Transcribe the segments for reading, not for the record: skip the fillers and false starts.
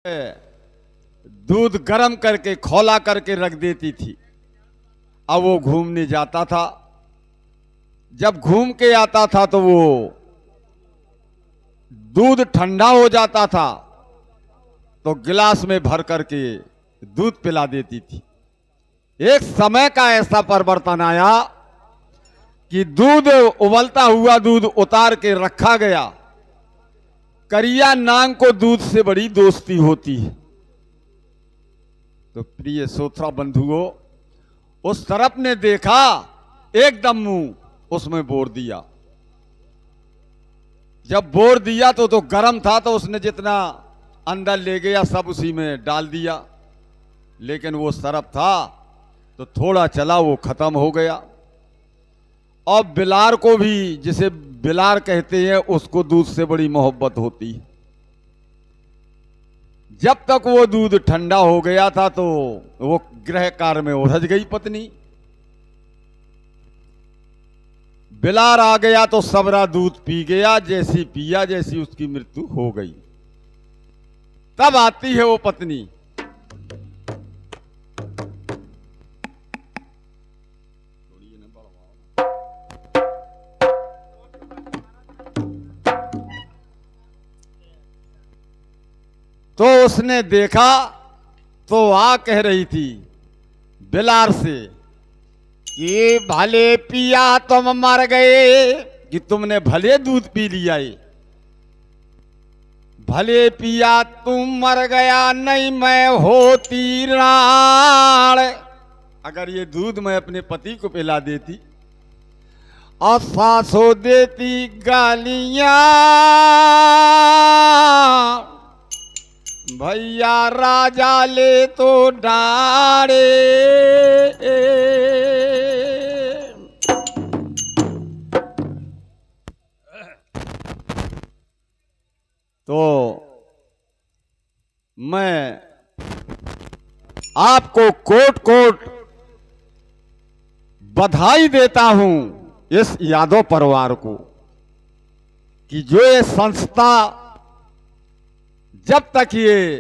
दूध गर्म करके खौला करके रख देती थी। अब वो घूमने जाता था, जब घूम के आता था तो वो दूध ठंडा हो जाता था तो गिलास में भर करके दूध पिला देती थी। एक समय का ऐसा परिवर्तन आया कि दूध उबलता हुआ दूध उतार के रखा गया। करिया नांग को दूध से बड़ी दोस्ती होती है। तो प्रिय श्रोता बंधुओं, उस तरफ ने देखा, एकदम मुंह उसमें बोर दिया। जब बोर दिया तो गर्म था, तो उसने जितना अंदर ले गया सब उसी में डाल दिया। लेकिन वो सरफ था तो थोड़ा चला वो खत्म हो गया। और बिलार को भी, जिसे बिलार कहते हैं, उसको दूध से बड़ी मोहब्बत होती है। जब तक वो दूध ठंडा हो गया था तो वो गृह कार्य में उलझ गई पत्नी। बिलार आ गया तो सबरा दूध पी गया, जैसी पिया जैसी उसकी मृत्यु हो गई। तब आती है वो पत्नी, तो उसने देखा तो आ कह रही थी बिलार से कि भले पिया तुम मर गए, कि तुमने भले दूध पी लिया। भले पिया तुम मर गया, नहीं मैं होती राण। अगर ये दूध मैं अपने पति को पिला देती और सासो देती गालियां, भैया राजा ले तो डाड़े। तो मैं आपको कोट कोट बधाई देता हूं इस यादव परिवार को कि जो ये संस्था, जब तक ये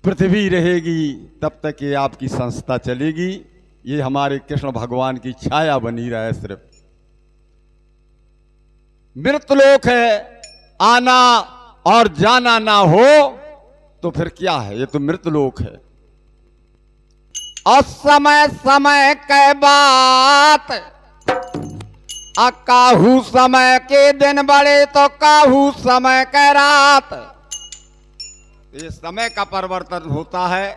पृथ्वी रहेगी तब तक ये आपकी संस्था चलेगी। ये हमारे कृष्ण भगवान की छाया बनी रहे। सिर्फ मृतलोक है, आना और जाना ना हो तो फिर क्या है, ये तो मृतलोक है। और समय समय के बात, काहू समय के दिन बड़े तो काहू समय के रात। ये समय का परिवर्तन होता है।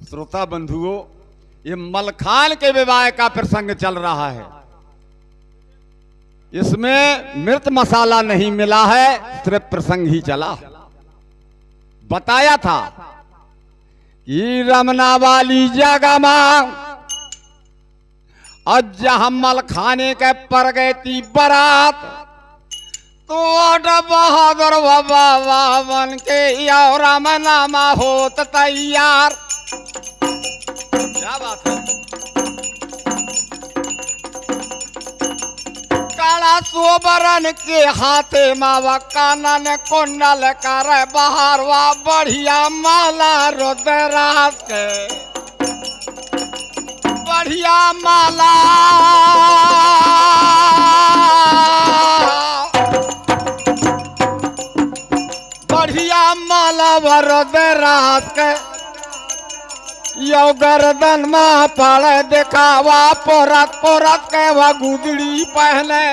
श्रोता बंधुओं, ये मलखान के विवाह का प्रसंग चल रहा है। इसमें मिर्च मसाला नहीं मिला है, सिर्फ प्रसंग ही चला। बताया था कि रमना वाली जगह में और जहां मलखाने के पर गई थी बारात, तो बहादुर बाबा बन के और रामनामा होत तैयार। क्या बात है। काला सोबरन के हाथे मावा कानन कुंडल कर बहारवा बढ़िया माला रुद्राक्ष के, बढ़िया माला बढ़िया माला रुद्राक्ष के, यो गर्दन में पड़े दिखावा पोरत पोरत के वह गुदड़ी पहने।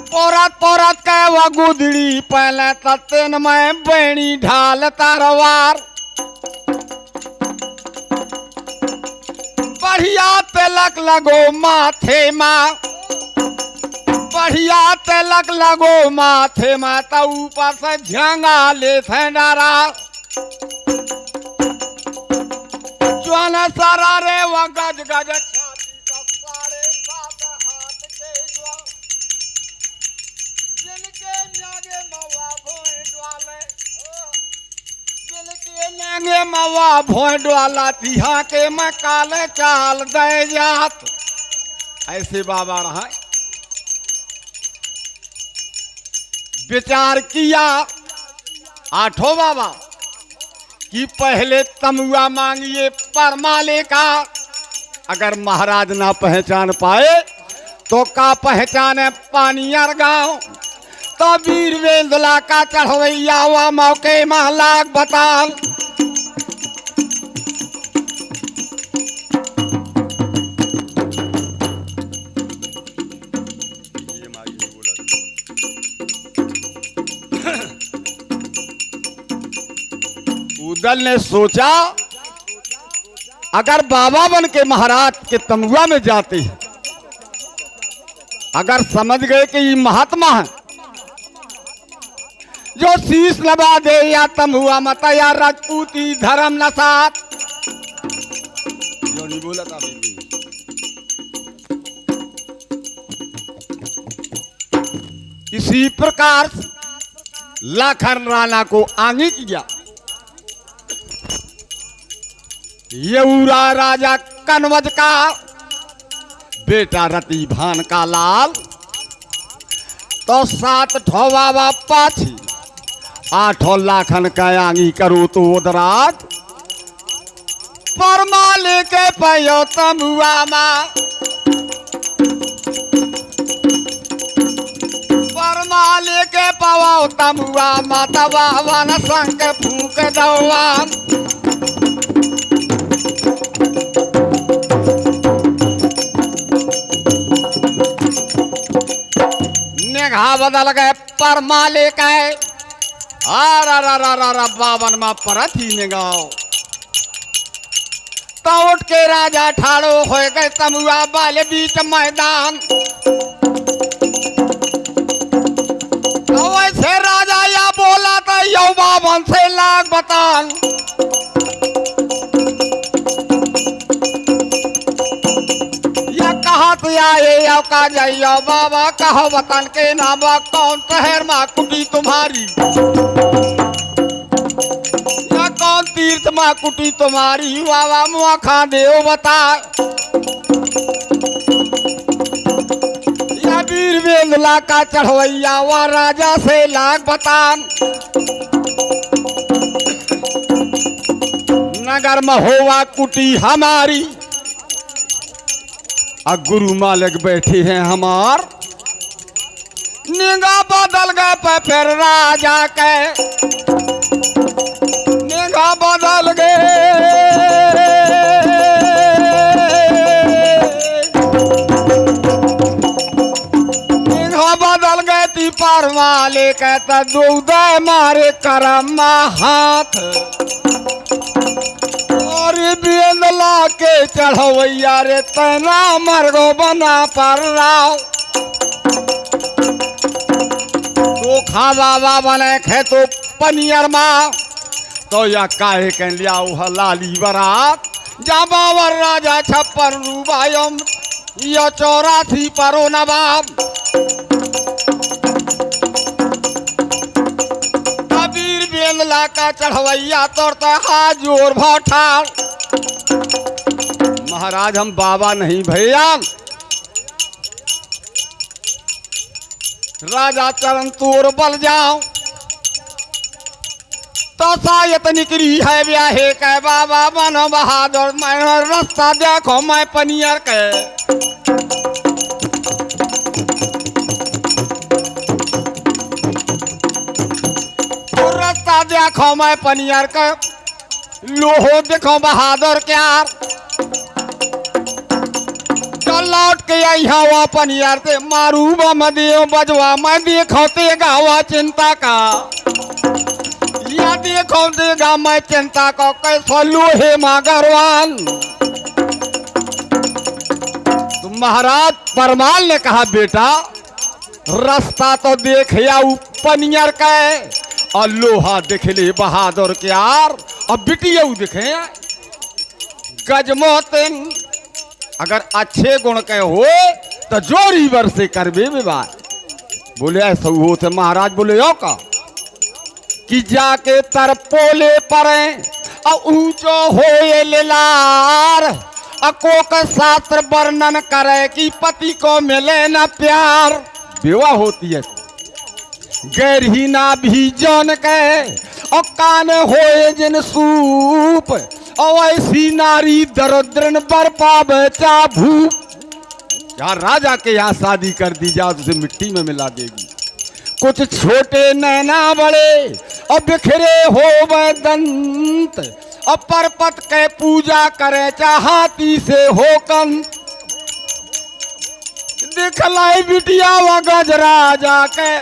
पोरत पोरत के वह गुदड़ी पहले, तन में बेणी ढाल तरवार। बढ़िया तिलक लगो माथे माँ, बढ़िया तिलक लगो माथे में, तो ऊपर से झंगा ले थे डारा। ज्वान सारा रे वह गज गज छाती का 7.5 हाथ के ज्वान, जिनके नागे मवा भोए डाले, जिनके नागे मवा भोए डाला, तिहा के मैं काले चाल दे जात। ऐसे बाबा रहा। विचार किया आठों बाबा कि पहले तमुआ मांगिए परमाले का, अगर महाराज ना पहचान पाए तो का पहचाने पानियर गांव। तो वीर वेंदला का चढ़वैया हुआ मौके महलाक बताल। उदल ने सोचा अगर बाबा बन के महाराज के तमुआ में जाते हैं, अगर समझ गए कि ये महात्मा है जो शीश लगा दे या तमुआ मत या राजपूती धर्म न साथ, जो नहीं बोला था इसी प्रकार लाखन राणा को आगे किया। यऊरा राजा कनवज का बेटा रति भान का लाल, तो 7 ठोवा पाछी 8 लाखन का आंगी करो तो उदराज। परमा लेके पयो तमुआ माँ, परमा लेके पवाओ तमुआ माता बाबा न संग फूक दवा। निगाह बदल गए परमा लेके बावन में परत ही निगाह। तो उठ के राजा ठाड़ो हो गए तमुआ वाले बीच मैदान। तो वैसे राजा या बोला था यो बावन से लाख बतान। या कहा तो आए यो का जाइयो बाबा कहो वतन के नाम कौन शहर माँ कुटी तुम्हारी, या कौन तीर्थ माँ कुटी तुम्हारी बाबा मुआ खा दे बता। या वीर वेंदला का चढ़वैया वा राजा से लाख बतान। नगर में होवा कुटी हमारी, अब गुरु मालिक बैठे हैं हमार। निगाह बदल गए पे फिर राजा के, निगाह बदल गए निगाह बदल गए ती परमा लेके तो दूधे मारे करम हाथ। और बेंदला के चढ़वैया रे तना मरगो बना पर राव। तो खा बाबा बने खे तो पनियर माँ, तो या काहे के लिया लाली बरात। जा बाबर राजा 56 रूबायम यो 84 परो नवाब। वीर बेंदला का चढ़वैया तोड़ता हाथ जोर भाठा। महाराज हम बाबा नहीं भैया, राजा चरण तोड़ बल जाओ। तो सायत निकली है ब्याहे के बाबा बनो बहादुर। मैं रास्ता देखो मैं पनियर के, रास्ता देखो मैं पनियर के। लोहो देखो बहादुर क्या लौट के आई हवा पनियर से मारू बमदेव बजवा। मैं देखो ते गावा चिंता का, या देखो देगा मैं चिंता को कैसो लोहे मागरवान। तो महाराज परमाल ने कहा बेटा रास्ता तो देख या पनियर का और लोहा देख ले बहादुर के यार। और बिटिया दिखे गजमोतिन, अगर अच्छे गुण के हो तो जोरी वर से करबे विवाह। बोले ऐसा हो तो महाराज बोले यो का कि जाके तरपोले परे और ऊंचो होए लेलार। अको का शास्त्र वर्णन करे कि पति को मिले न प्यार। विवाह होती है गैर ही ना भी जान के और कान होए जिन सूप और ऐसी नारी दरिद्रन बर पावे चा भूप। यार राजा के यहाँ शादी कर दी जाए तो उसे मिट्टी में मिला देगी। कुछ छोटे नैना बड़े और बिखरे हो वह दंत और परपत के पूजा करे चाहती से हो कंत। दिखलाई बिटिया व गजरा जाके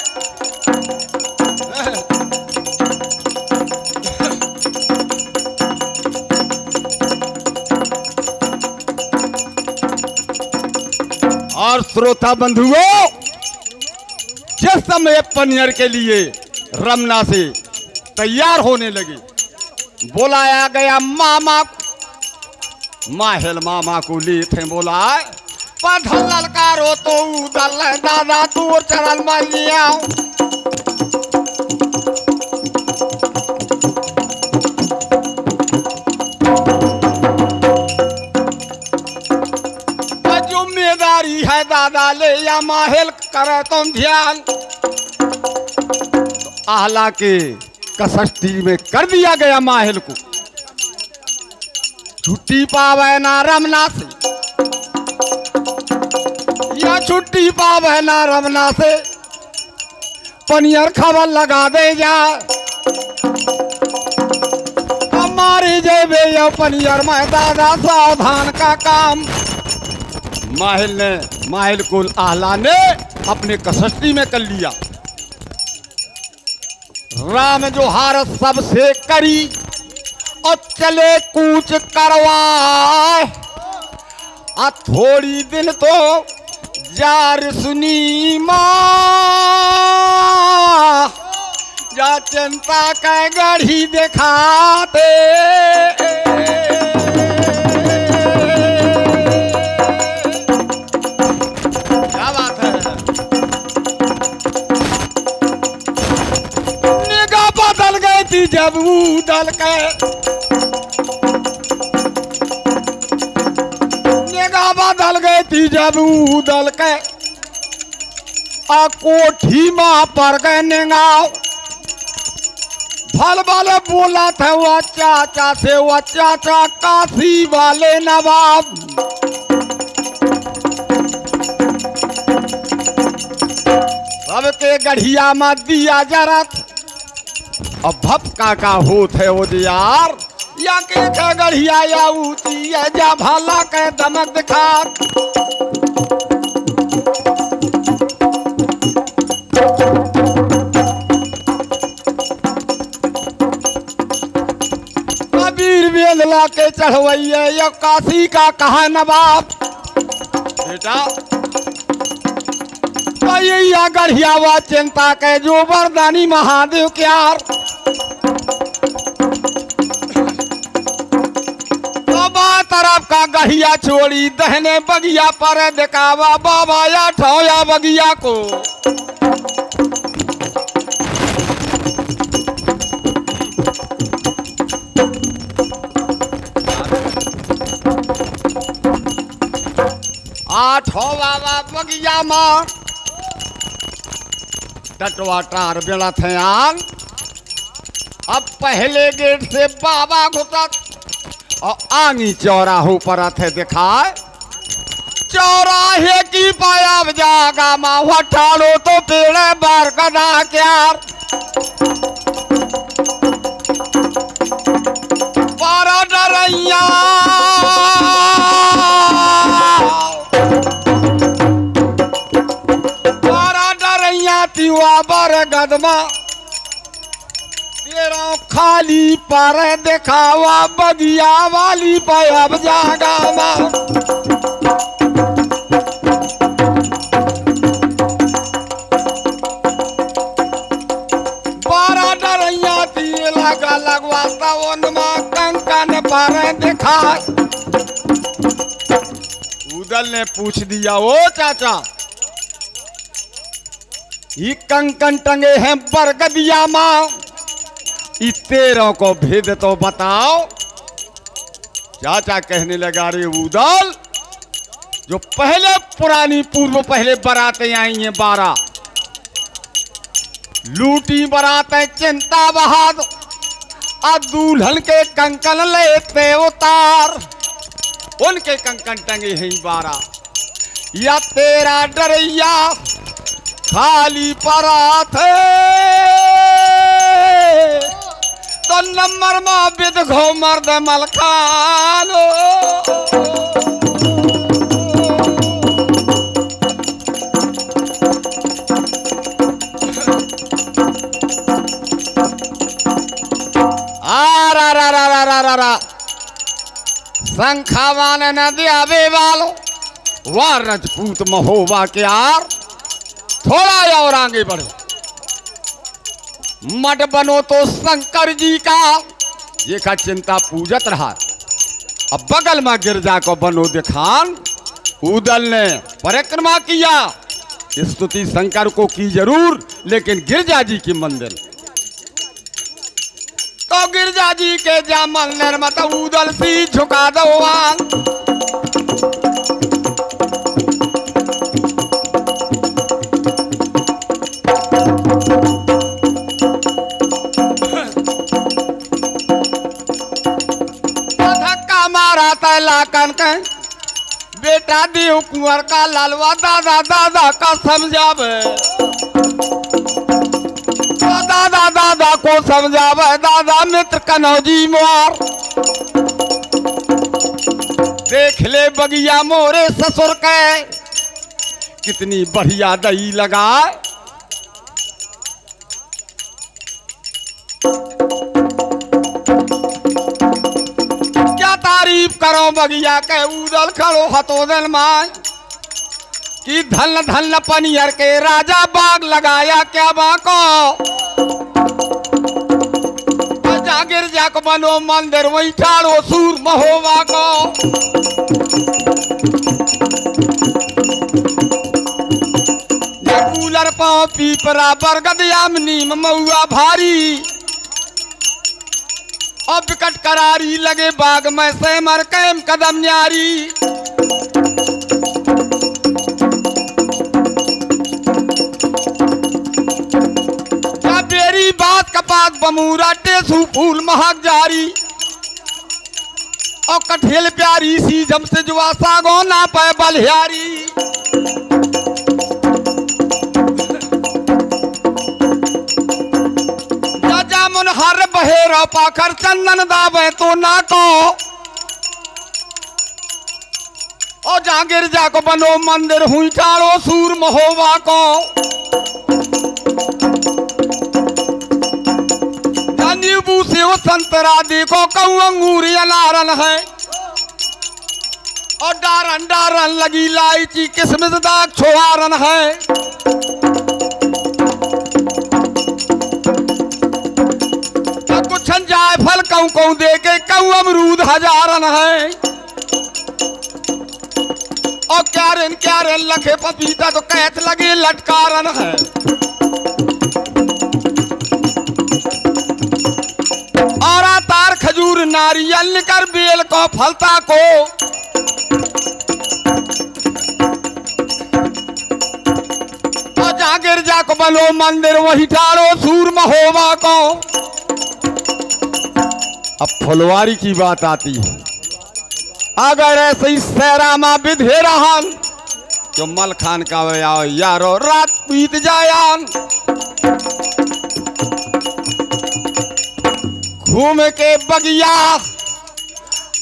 और श्रोता बंधुओं, जिस समय पनियर के लिए रमना से तैयार होने लगे, बुलाया गया मामा को। माहिल मामा को ले थे बोला, पढ़ल ललकारो तो उदल दादा तू चरण मान लिया। जिम्मेदारी है दादा ले या माहिल करे तुम ध्यान। तो आहला के कसष्टी में कर दिया गया माहिल को। छुट्टी पावे ना रमना से, या छुट्टी पावे ना रमना से, पनियर खबर लगा दे जा। हमारी जेबे या पनियर में दादा सावधान का काम। माहिल को आहला ने अपने कसष्टी में कर लिया। राम जो हार सबसे करी और चले कूच करवाए। थोड़ी दिन तो जार सुनी माँ, जा चिंता का गढ़ी दिखाते। क्या बात है। निगाह बदल गई थी जब उदल के, निगाह बदल गई थी जब उदल के। कोठी मां पर गए निगाह। भल वाले बोला था वह चाचा से, वह चाचा काशी वाले नवाब। सबके गढ़िया में दिया जरत अब भपका का होत है वो यार। या के गढ़िया या ऊंची है जा भाला के दमक दिखा। कबीर बेलला के चढ़वैया या काशी का कहा नवाब। बेटा या गढ़िया व चिंता के जो वरदानी महादेव क्या। तरफ का गढ़िया छोड़ी दहने बगिया पर दिखावा बाबा या ठोया बगिया को। आठो बाबा बगिया मां टटवा टार बेड़ा थे आन। अब पहले गेट से बाबा घुसत और आंगी चौराहों पर थे दिखाए। चौराहे की पाया जागा माँ ठाड़ो तो पेड़े बार कदा क्या। बारा डरैया तिवा बर गदमा तेरा खाली पर दिखावा बगिया वाली पायब जागा मां। बारा डरैया ती लगा लगवाता उनमा कंकन पर दिखा। उदल ने पूछ दिया, ओ चाचा ये कंकन टंगे हैं बरगदिया मां, तेरों को भेद तो बताओ। चाचा कहने लगा, रे उदल जो पहले पुरानी पूर्व पहले बारातें आई हैं 12, लूटी बरातें चिंता बहाद और दुल्हन के कंकन लेते उतार। उनके कंकन टंगे हैं 12 या 13 डरैया खाली परात तो नंबर में विद घो मर्द मलखानो। संखावान नदिया बेवालो वाह रजपूत महोबा के आर थोड़ा और आगे बढ़ो। मठ बनो तो शंकर जी का ये का चिंता पूजत रहा। अब बगल में गिरजा को बनो दिखान उदल ने परिक्रमा किया। स्तुति शंकर को की जरूर लेकिन गिरजा जी की मंदिर तो गिरजा जी के जा मंदिर मत उदल सी झुका दो आंग। धक्का मारा तैला कनक बेटा देव कुंवर का लालवा दादा दादा का समझावे दादा दादा को समझावे दादा मित्र कनौजी मार। देख ले बगिया मोरे ससुर के कितनी बढ़िया दही लगाए। क्या तारीफ करो बगिया के उदल खड़ो हतो दिल माय कि धन धन पनियर के राजा बाग लगाया क्या बाको। गिरजा को बनो मंदिर वही ठाड़ो सूर महोबा को। कूलर पाओ पीपरा बरगद यामनी मऊआ भारी और विकट करारी लगे बाग में से मर कैम कदम न्यारी। बेरी बात कपात बमूरा टेसू फूल महक जारी और कठेल प्यारी सी जम से जुआ सागो ना पाए बलिहारी। जामुन हर बहेरा पाखर चंदन दावे तो ना को और जहां गिरजा को बनो मंदिर हुई टाड़ो सूर महोबा को। नींबू से वो संतरा देखो कऊ अंगूर अनारन है और डारन डारन लगी लाइची किसमिस दाग छोहारन है। कुछ जाए फल कऊ कऊ दे के कऊ अमरूद हजारन है और क्यारे लखे पपीता तो कहत लगे लटकारन है। और तार खजूर नारियल निकर बेल को फलता को और जहां गिरजा को बनो मंदिर वही ठाड़ो सूर महोबा को। अब फुलवारी की बात आती है। अगर ऐसे ही सहरा में विधे रहन तो मल खान का यारो रात बीत जायान। घूम के बगिया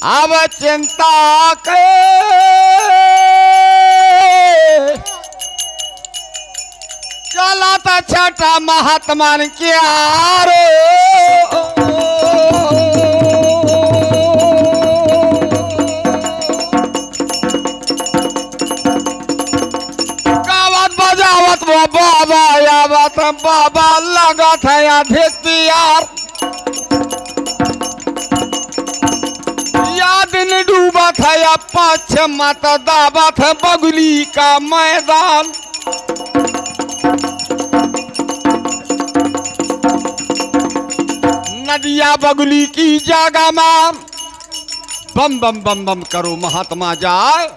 अब चिंता के चला था छठा महात्मा क्या रो। गावत बजावत वो बाबा यावत बाबा लगा था या देखती यार। दिन डूबा था या पाँच माता दाबा था बगुली का मैदान। नदिया बगुली की जागा में बम बम बम बम करो महात्मा जाए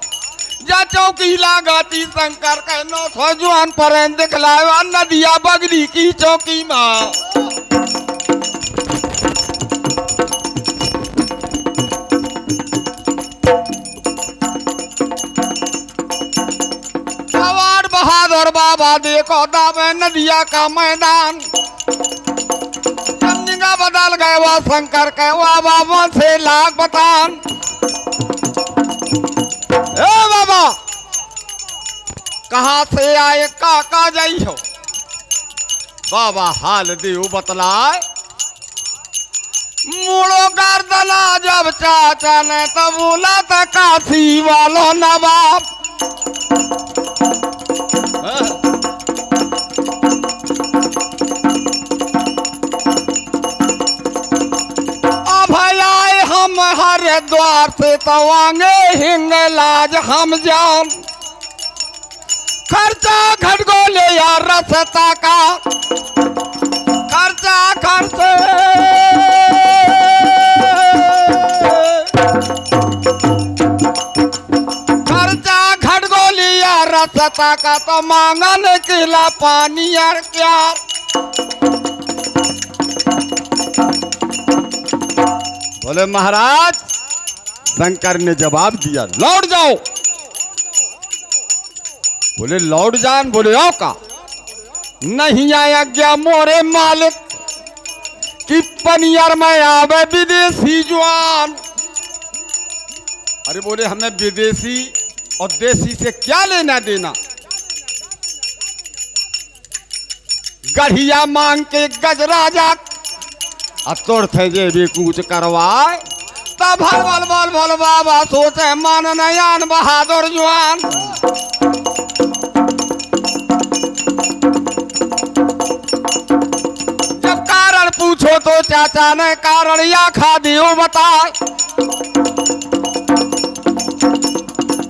जा चौकी लगाती शंकर कहनो थो जुआन पर दिखलावा नदिया बगली की चौकी माँ। जवान बहादुर बाबा देखो दावे नदिया का मैदान। चंदिका बदल गए वह शंकर के वह बाबा से लाख बतान। ए बाबा कहाँ से आए काका जाई हो? बाबा हाल देव बतलाए। मुड़ो गर्दना जब चाचा ने तो बोला था काशी वालों नवाब। अब आए हम हरिद्वार से तवांगे हिंगलाज हम जान। खर्चा घटगो ले यार रसता का खर्चा खर्चे खर्चा घटगो लिया रसता का तो मांगन किला पानी यार क्या। बोले महाराज शंकर ने जवाब दिया लौट जाओ। बोले लौट जान? बोले आओ का नहीं आया क्या मोरे मालिक कि पनियर में आवे विदेशी जवान। अरे बोले हमें विदेशी और देसी से क्या लेना देना। गढ़िया मांग के गजराजा अतोड़ थे जे भी कूच करवाए तब भल भल भल भल बाबा सोचे मन नयान बहादुर जवान। जब कारण पूछो तो चाचा ने कारण या खा दियो बताए।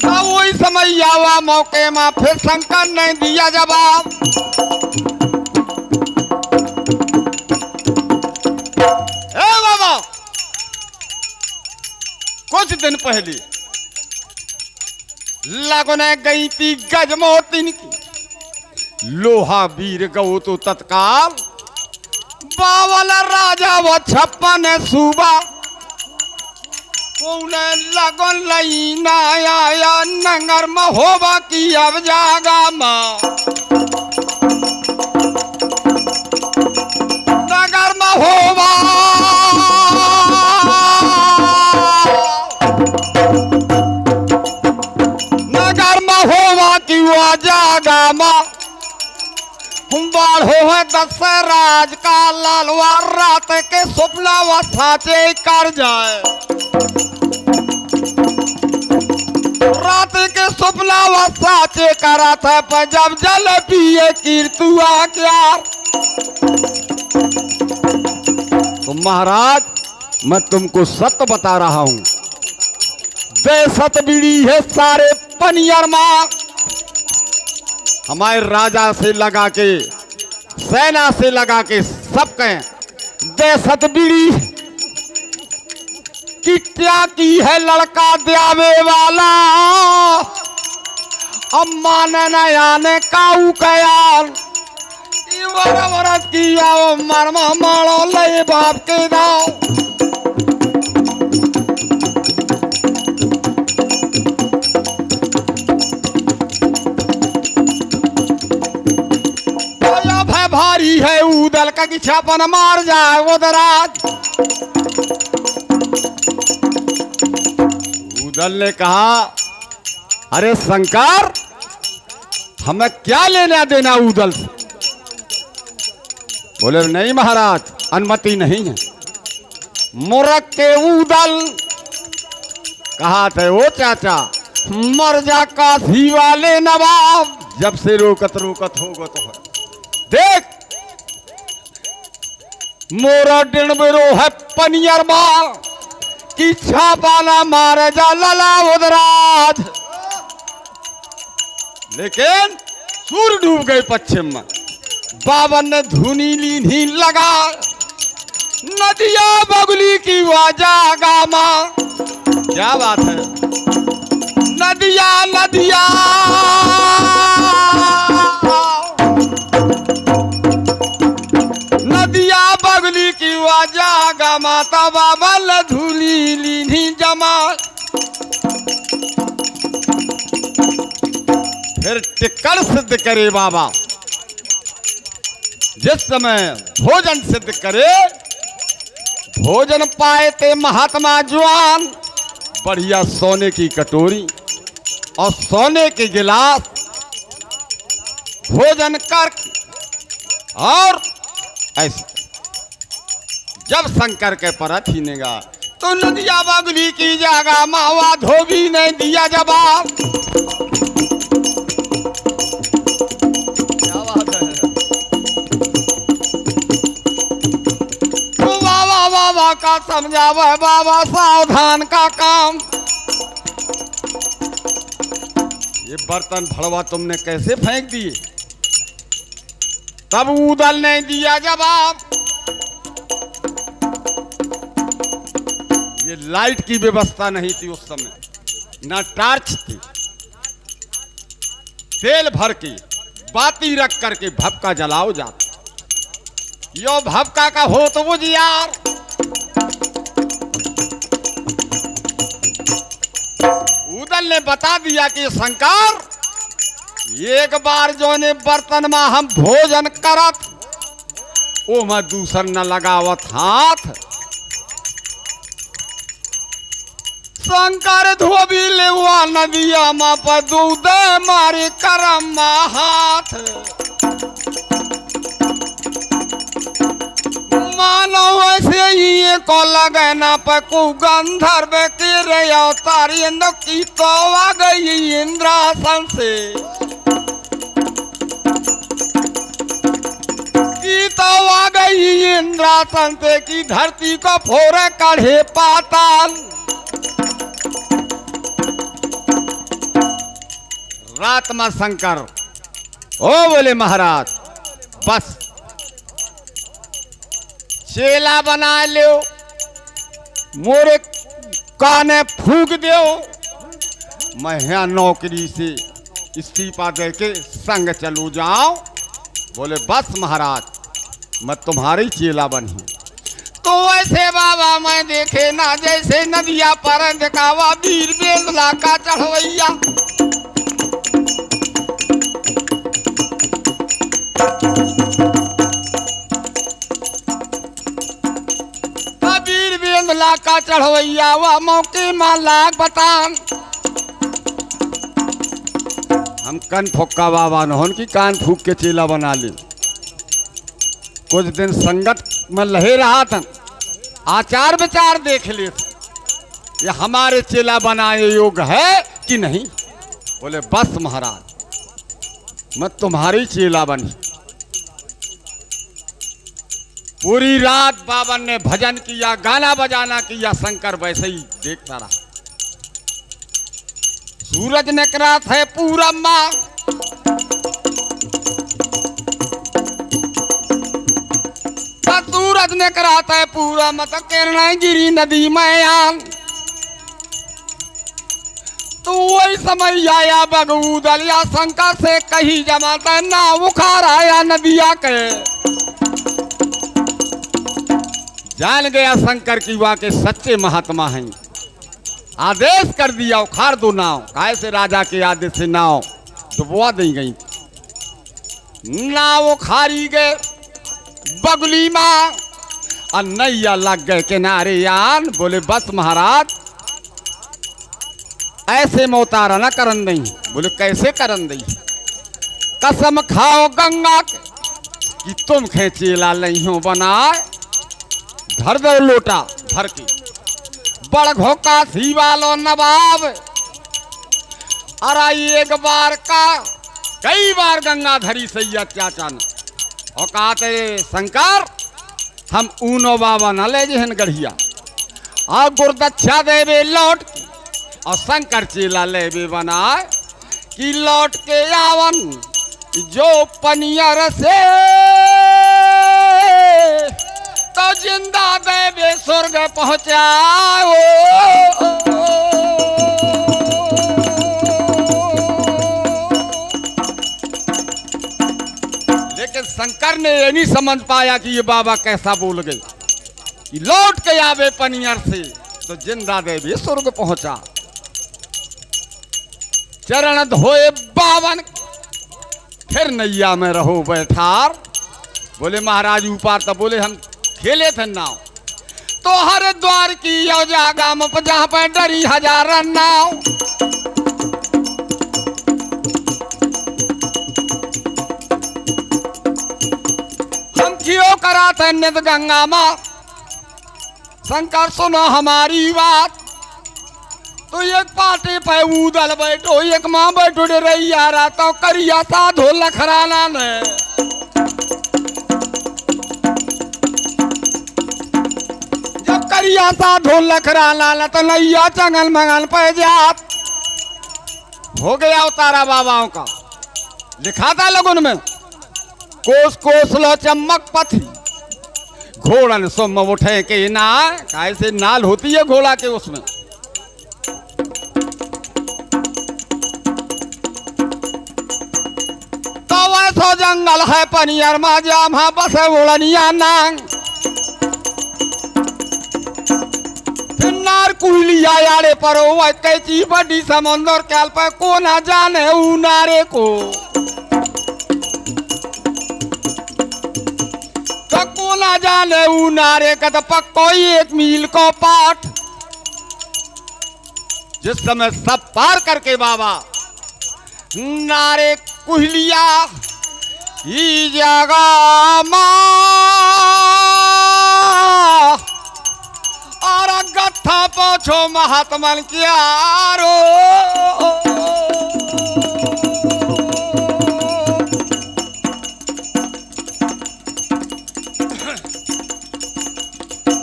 तब वही समय आवा मौके में फिर शंकर ने दिया जवाब। कुछ दिन पहले लगने गई थी गजमोतिन की लोहा वीर गौ तो तत्काल बावल राजा वो 56 सूबा उन्हें लगन लई ना आया नंगर महोबा की अब जागा माँ। नगर महोबा जागा माँ बाढ़ो है दशराज का लालवा रात के सुपला व साचे कर जाए। रात के सुपला व साचे करा था पर जब जल पिए कीर्तुआ क्या। तो महाराज मैं तुमको सत्य बता रहा हूं। बेसत बीड़ी है सारे पनियर माँ हमारे राजा से लगा के सेना से लगा के सब कहें देशत बीड़ी कि क्या की है लड़का द्यावे वाला। अम्मा ने नया ने काऊ कयाल वरस किया मरमा मारो ले बाप के दाओ। भारी है उदल का कि छापन मार जाए उदराज। उदल ने कहा अरे शंकर हमें क्या लेना देना उदल से। बोले नहीं महाराज अनुमति नहीं है। मुरक के उदल कहा थे ओ चाचा मर जा काशी वाले नवाब। जब से रोकत रोकत होगा तो है देख मोरा दिन बेरो है पनियर मार कि छापाना मारे जा लला उदराज। लेकिन सूर्य डूब गए पश्चिम में। बावन ने धुनी लीनी लगा नदिया बगली की वाजा गामा। क्या बात है नदिया नदिया नदिया बगली की वाजा माता बाबा लधुली लीनी जमा। फिर टिक्कर सिद्ध करे बाबा, जिस समय भोजन सिद्ध करे, भोजन पाए थे महात्मा जवान, बढ़िया सोने की कटोरी और सोने के गिलास, भोजन कर और ऐसे जब शंकर के परत हिनेगा तो नदिया बगली की जागा मावा धोबी ने दिया जवाब। क्या बात है, तो बाबा बाबा का समझावा बाबा सावधान का काम। ये बर्तन भड़वा तुमने कैसे फेंक दिए? तब उदल ने दिया जवाब। ये लाइट की व्यवस्था नहीं थी उस समय, ना टार्च थी। तेल भर के बाती रख करके भपका जलाओ जाता। यो भपका का हो तो वो यार। उदल ने बता दिया कि शंकर, एक बार जो ने बर्तन में हम भोजन करत, ओ मैं दूसर न लगावत हाथ। शंकर धोबी ले हुआ नदिया मा पर दूध मारे करम मा हाथ। मानो ऐसे ही को लगना पर को गंधर्व के रे अवतारी की तो आ गई इंद्रासन से। की तो आ गई इंद्रासन से की धरती को फोड़े काढ़े पाताल। रात में शंकर ओ बोले महाराज बस चेला बना लो, मोरे काने फूक दो, मैं यहाँ नौकरी से इस्तीफा दे के संग चलू जाऊं। बोले बस महाराज मैं तुम्हारी चेला बनी। तो ऐसे बाबा मैं देखे ना जैसे नदिया पर दिखावा वीर बेंदला का चढ़वैया। वीर बेंदला का चढ़वैया वह मौके में लाग बतान। हम कन फुक्का बाबा न की कान फूक के चेला बना ले। कुछ दिन संगत में लहे रहा था, आचार विचार देख ले ये हमारे चेला बनाए योग है कि नहीं। बोले बस महाराज मैं तुम्हारी चेला बनी। पूरी रात बाबा ने भजन किया, गाना बजाना किया, शंकर वैसे ही देखता रहा। सूरज निकला था पूरब मां, सूरज निकला था पूरा मत किरण गिरी नदी में आन। तो वही समय आया बगूदल या शंकर से कही जमाता ना उखार आया नदिया के। जान गया शंकर की वाके सच्चे महात्मा हैं। आदेश कर दिया उखाड़ दो नाव, काय से राजा के आदेश से नाव डुबवा दी गई। नाव उखाड़ी गए बगली मां और नैया लग गए किनारे यान। बोले बस महाराज ऐसे में उतारा ना करन नहीं। बोले कैसे करन नहीं? कसम खाओ गंगा कि तुम खेचेला नहीं हो बनाए। धर दो लोटा भर के बड़ घोका सी वालो नवाब। अरे एक बार का कई बार गंगा धरी सैया चाचा ने और कहते शंकर हम ऊनो बाबा न ले जहन गढ़िया और गुरदक्षा देवे लौट और शंकर चेला लेवे बनाए कि लौट के आवन जो पनियर से तो जिंदा देवे स्वर्ग पहुंचाओ। पनियर ने ये नहीं समझ पाया कि ये बाबा कैसा बोल गए कि लौट के आवे पनियर से तो जिंदा देवी स्वर्ग पहुंचा। चरण धोए बावन फिर नैया में रहो बैठार। बोले महाराज ऊपर तो बोले हम खेले थे नाव तो हर द्वार की जागा में जहां पर डरी हजार नाव। हम क्यों कराते नित गंगा मां शंकर सुनो हमारी बात। तो एक पाटे पे उदल बैठो एक माँ बैठो डे रही यारा तो करिया सा ढोल खराना ने। जब करिया सा ढोल खराना तो नैया चंगल मंगल पे जात हो गया उतारा बाबाओं का। लिखा था लगुन में कोस कोस लो चमक पथी घोड़न सोम उठे के ना कैसे नाल होती है घोड़ा के उसमें। तो वैसो जंगल है पनियर मा जाम बसे उड़निया नांग। फिर नार कुहलिया यारे पर कैची बड़ी समंदर कैल पे को ना जाने ऊ नारे को। को ना जाने ऊ नारे का तो पक्को एक मील को पाठ। जिस समय सब पार करके बाबा नारे कुहलिया ई जगह और गत्था पोछो महात्मन क्या रो।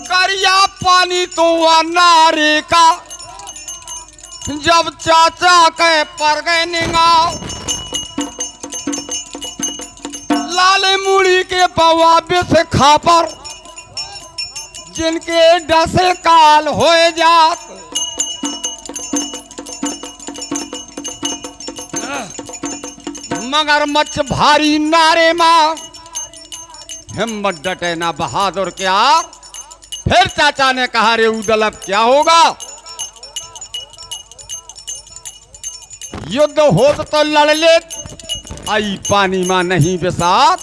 करिया पानी तो नारे का जब चाचा के पर गए निगाह। लाले मुड़ी के पवाबे से खापर जिनके डसे काल होए जात। मगरमच्छ भारी नारे मां हिम्मत डटे ना बहादुर क्या। फिर चाचा ने कहा रे उदल अब क्या होगा। युद्ध हो तो लड़ ले आई पानी मां नहीं बेसात।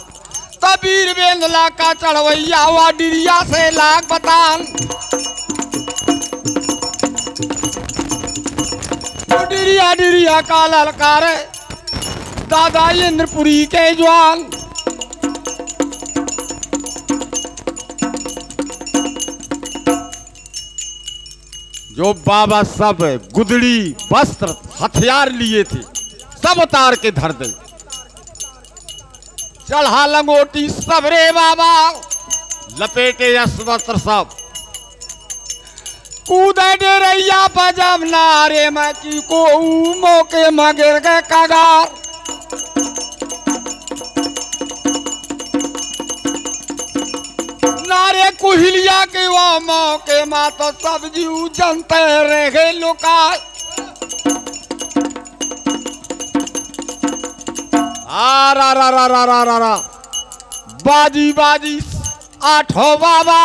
तबीर बेंदला का चढ़वैया हुआ डिरिया से लाख बतान। तो डिरिया डिरिया का ललकारे दादा इंद्रपुरी के जवान। जो बाबा सब गुदड़ी वस्त्र हथियार लिए थे सब उतार के धर दे। चढ़ा लंगोटी सब रे बाबा लपेटे वस्त्र सब कूदे डेरैया बजब नारे में की को मौके में गिर गए कगार। नारे कुहलिया के वो मौके में तो सब जीव जनते रह गए लुका। रा रा रा रा रा रा रा बाजी बाजी आठों बाबा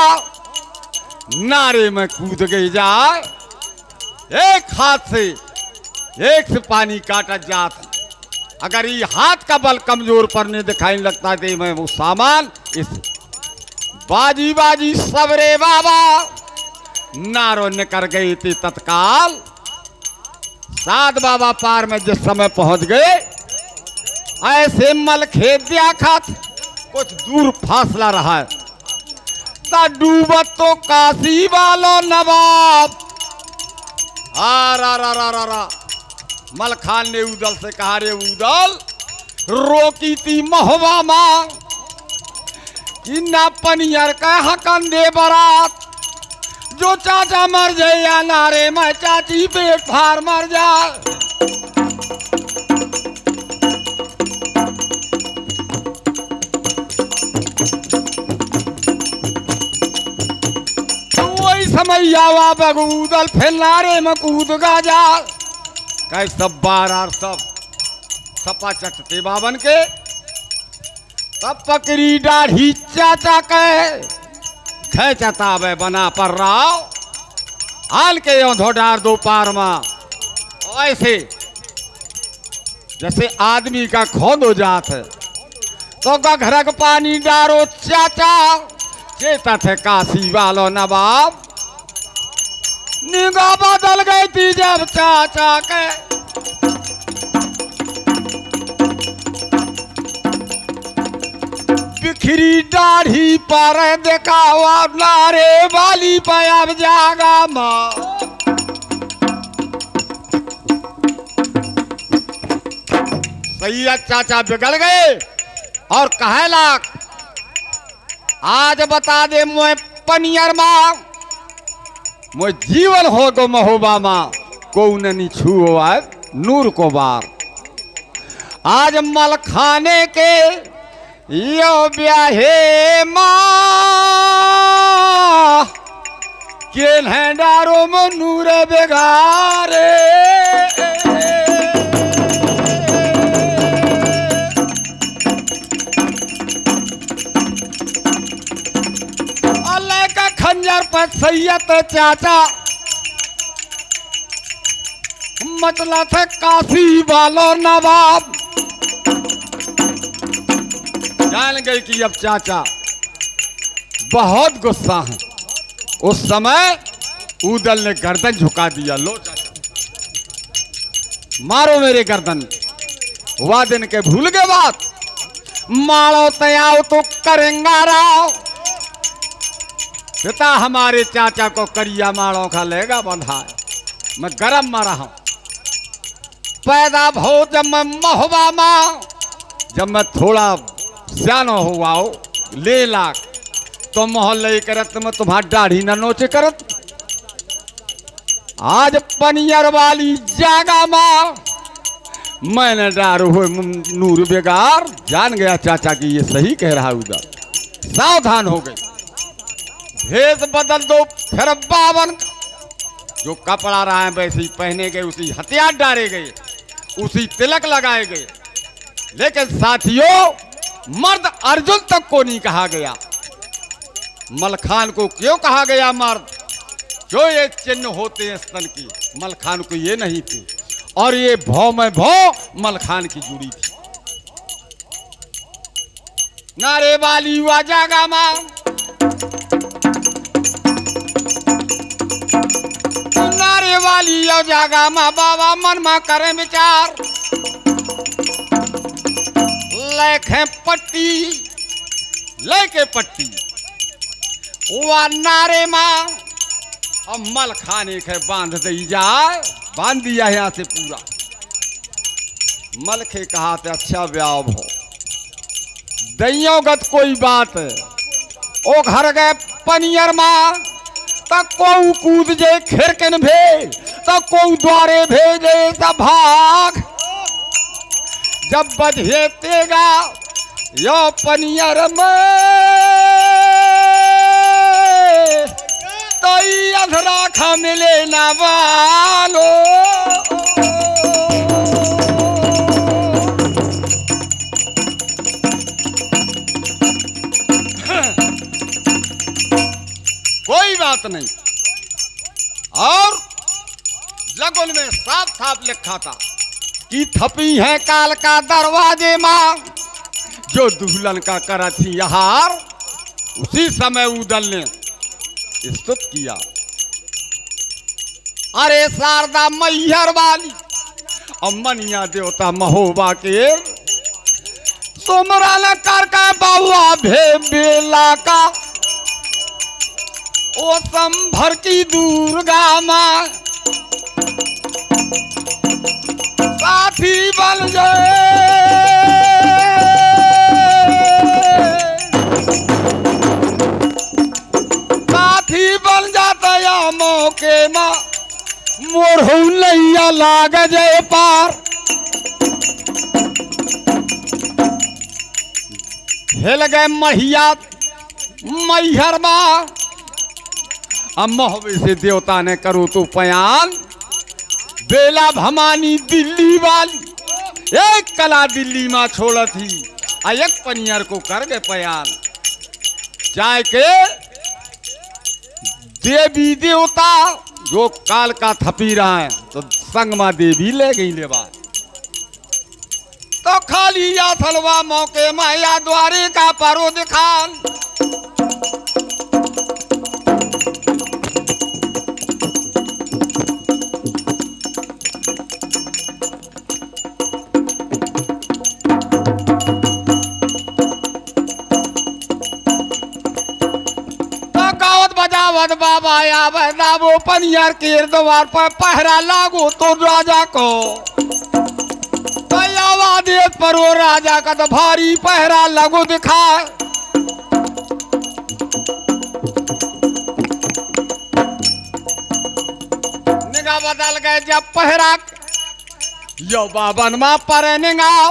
नारे में कूद गई जाए। एक हाथ से एक से पानी काटा जात। अगर ये हाथ का बल कमजोर पड़ने दिखाई लगता दे मैं वो सामान इस बाजी बाजी सबरे बाबा नारो निकल गई थी तत्काल। सात बाबा पार में जिस समय पहुंच गए ऐसे मल खेत दिया खात कुछ दूर फासला रहा है। ता डूबत तो काशी वालो नवाब। रा रा रा रा रा मल खान ने उदल से कहा रे उदल रोकी थी महुआ मां कि ना पनियर का हकन दे बरात। जो चाचा मर जाए या नारे में चाची पेट फार मर जाए। समय आवा बगूदल फिर नारे में कूद गा जा। सब बार सब सपा चटते बाबन के तब पकड़ी दाढ़ी चाचा के खेचता वे बना पर राव हाल के यो धोडार दो पार में ऐसे जैसे आदमी का खोद हो जात है तो घरक पानी डारो चाचा चेता थे काशी वालो नवाब निगाह बदल गई थी जब चाचा के बिखरी दाढ़ी पर देखा हुआ नारे वाली पे अब जागा माँ सैयद चाचा बिगड़ गए और कहे लाख आज बता दे मोए पनियर माँ मोए जीवन हो गो महोबा माँ को नहीं छुओ आज नूर को बार आज मल खाने के यो ब्याहे माँ केल है डारो में नूर बेगारे अल्लाह का खंजर पर सैयद चाचा मतलब थे काशी वालो नवाब जान गए कि अब चाचा बहुत गुस्सा है। उस समय उदल ने गर्दन झुका दिया, लो चाचा मारो मेरे गर्दन। वह दिन के भूल गए बात, मारो तयाओ तो करेंगा राव। पिता हमारे चाचा को करिया मारो खा लेगा बंधा। मैं गरम मारा हूं पैदा भो जब मैं महुआ मां, जब मैं थोड़ा सियानो हुआ हो ले लाख तो मोहल्ले करत में तुम्हारी दाढ़ी न नोचे करत। आज पनियर वाली जागा मां मैंने डारू हुए नूर बेगार। जान गया चाचा की ये सही कह रहा उधर, सावधान हो गए। भेद बदल दो फिर बावन, जो कपड़ा रहा है वैसे ही पहने गए, उसी हथियार डाले गए, उसी तिलक लगाए गए। लेकिन साथियों मर्द अर्जुन तक को नहीं कहा गया। मलखान को क्यों कहा गया मर्द? जो ये चिन्ह होते हैं स्तन की, मलखान को ये नहीं थे। और ये भौ में भौ मलखान की जुड़ी थी। नारे वाली हुआ जागा मां, नारे वाली यो जागा मां बाबा मन में करे विचार। लेखे पट्टी लेके पट्टी वह नारे मां अब मल खाने के बांध दी जाए। बांध दिया यहां से पूरा। मल के कहा थे अच्छा ब्याह हो दैयोगत कोई बात है। ओ घर गए पनियर मां तक को कूद जे खिरकन भे तक को द्वारे भेजे सब भाग। जब बजे तेगा यो पनियर में तो अधरा खा मिले ना वालो। कोई बात नहीं। और लगन में साफ साफ लिखा था कि थपी है काल का दरवाजे मां जो दुल्हन का करा थी हार। उसी समय उदल ने स्तुत किया, अरे शारदा मैहर वाली अमनिया देवता महोबा के सुमरन कर का बाबा भे बेला का ओ संभर की दुर्गा मां साथी बन जाए। साथी बन जाता या मौके मां मोर नैया लाग जाए पार। हिल गए महिया मैहर मां अम्मोहबे से देवता ने करो तो पयान। बेला भमानी दिल्ली वाली एक कला दिल्ली मां छोड़ थी एक पनियर को कर गए पयान जाए के देवी देवता जो काल का थपी रहा है तो संगमा देवी ले गई लेवा तो खाली या थलवा मौके माया द्वारे का परो दिखान बाबा या बहना वो पनियर के द्वार पर पहरा लागू तो राजा को आदेश पर वो राजा का तो भारी पहरा लगो दिखाए निगाह बदल गए जब पहरा यो बाबन मां पर निगाह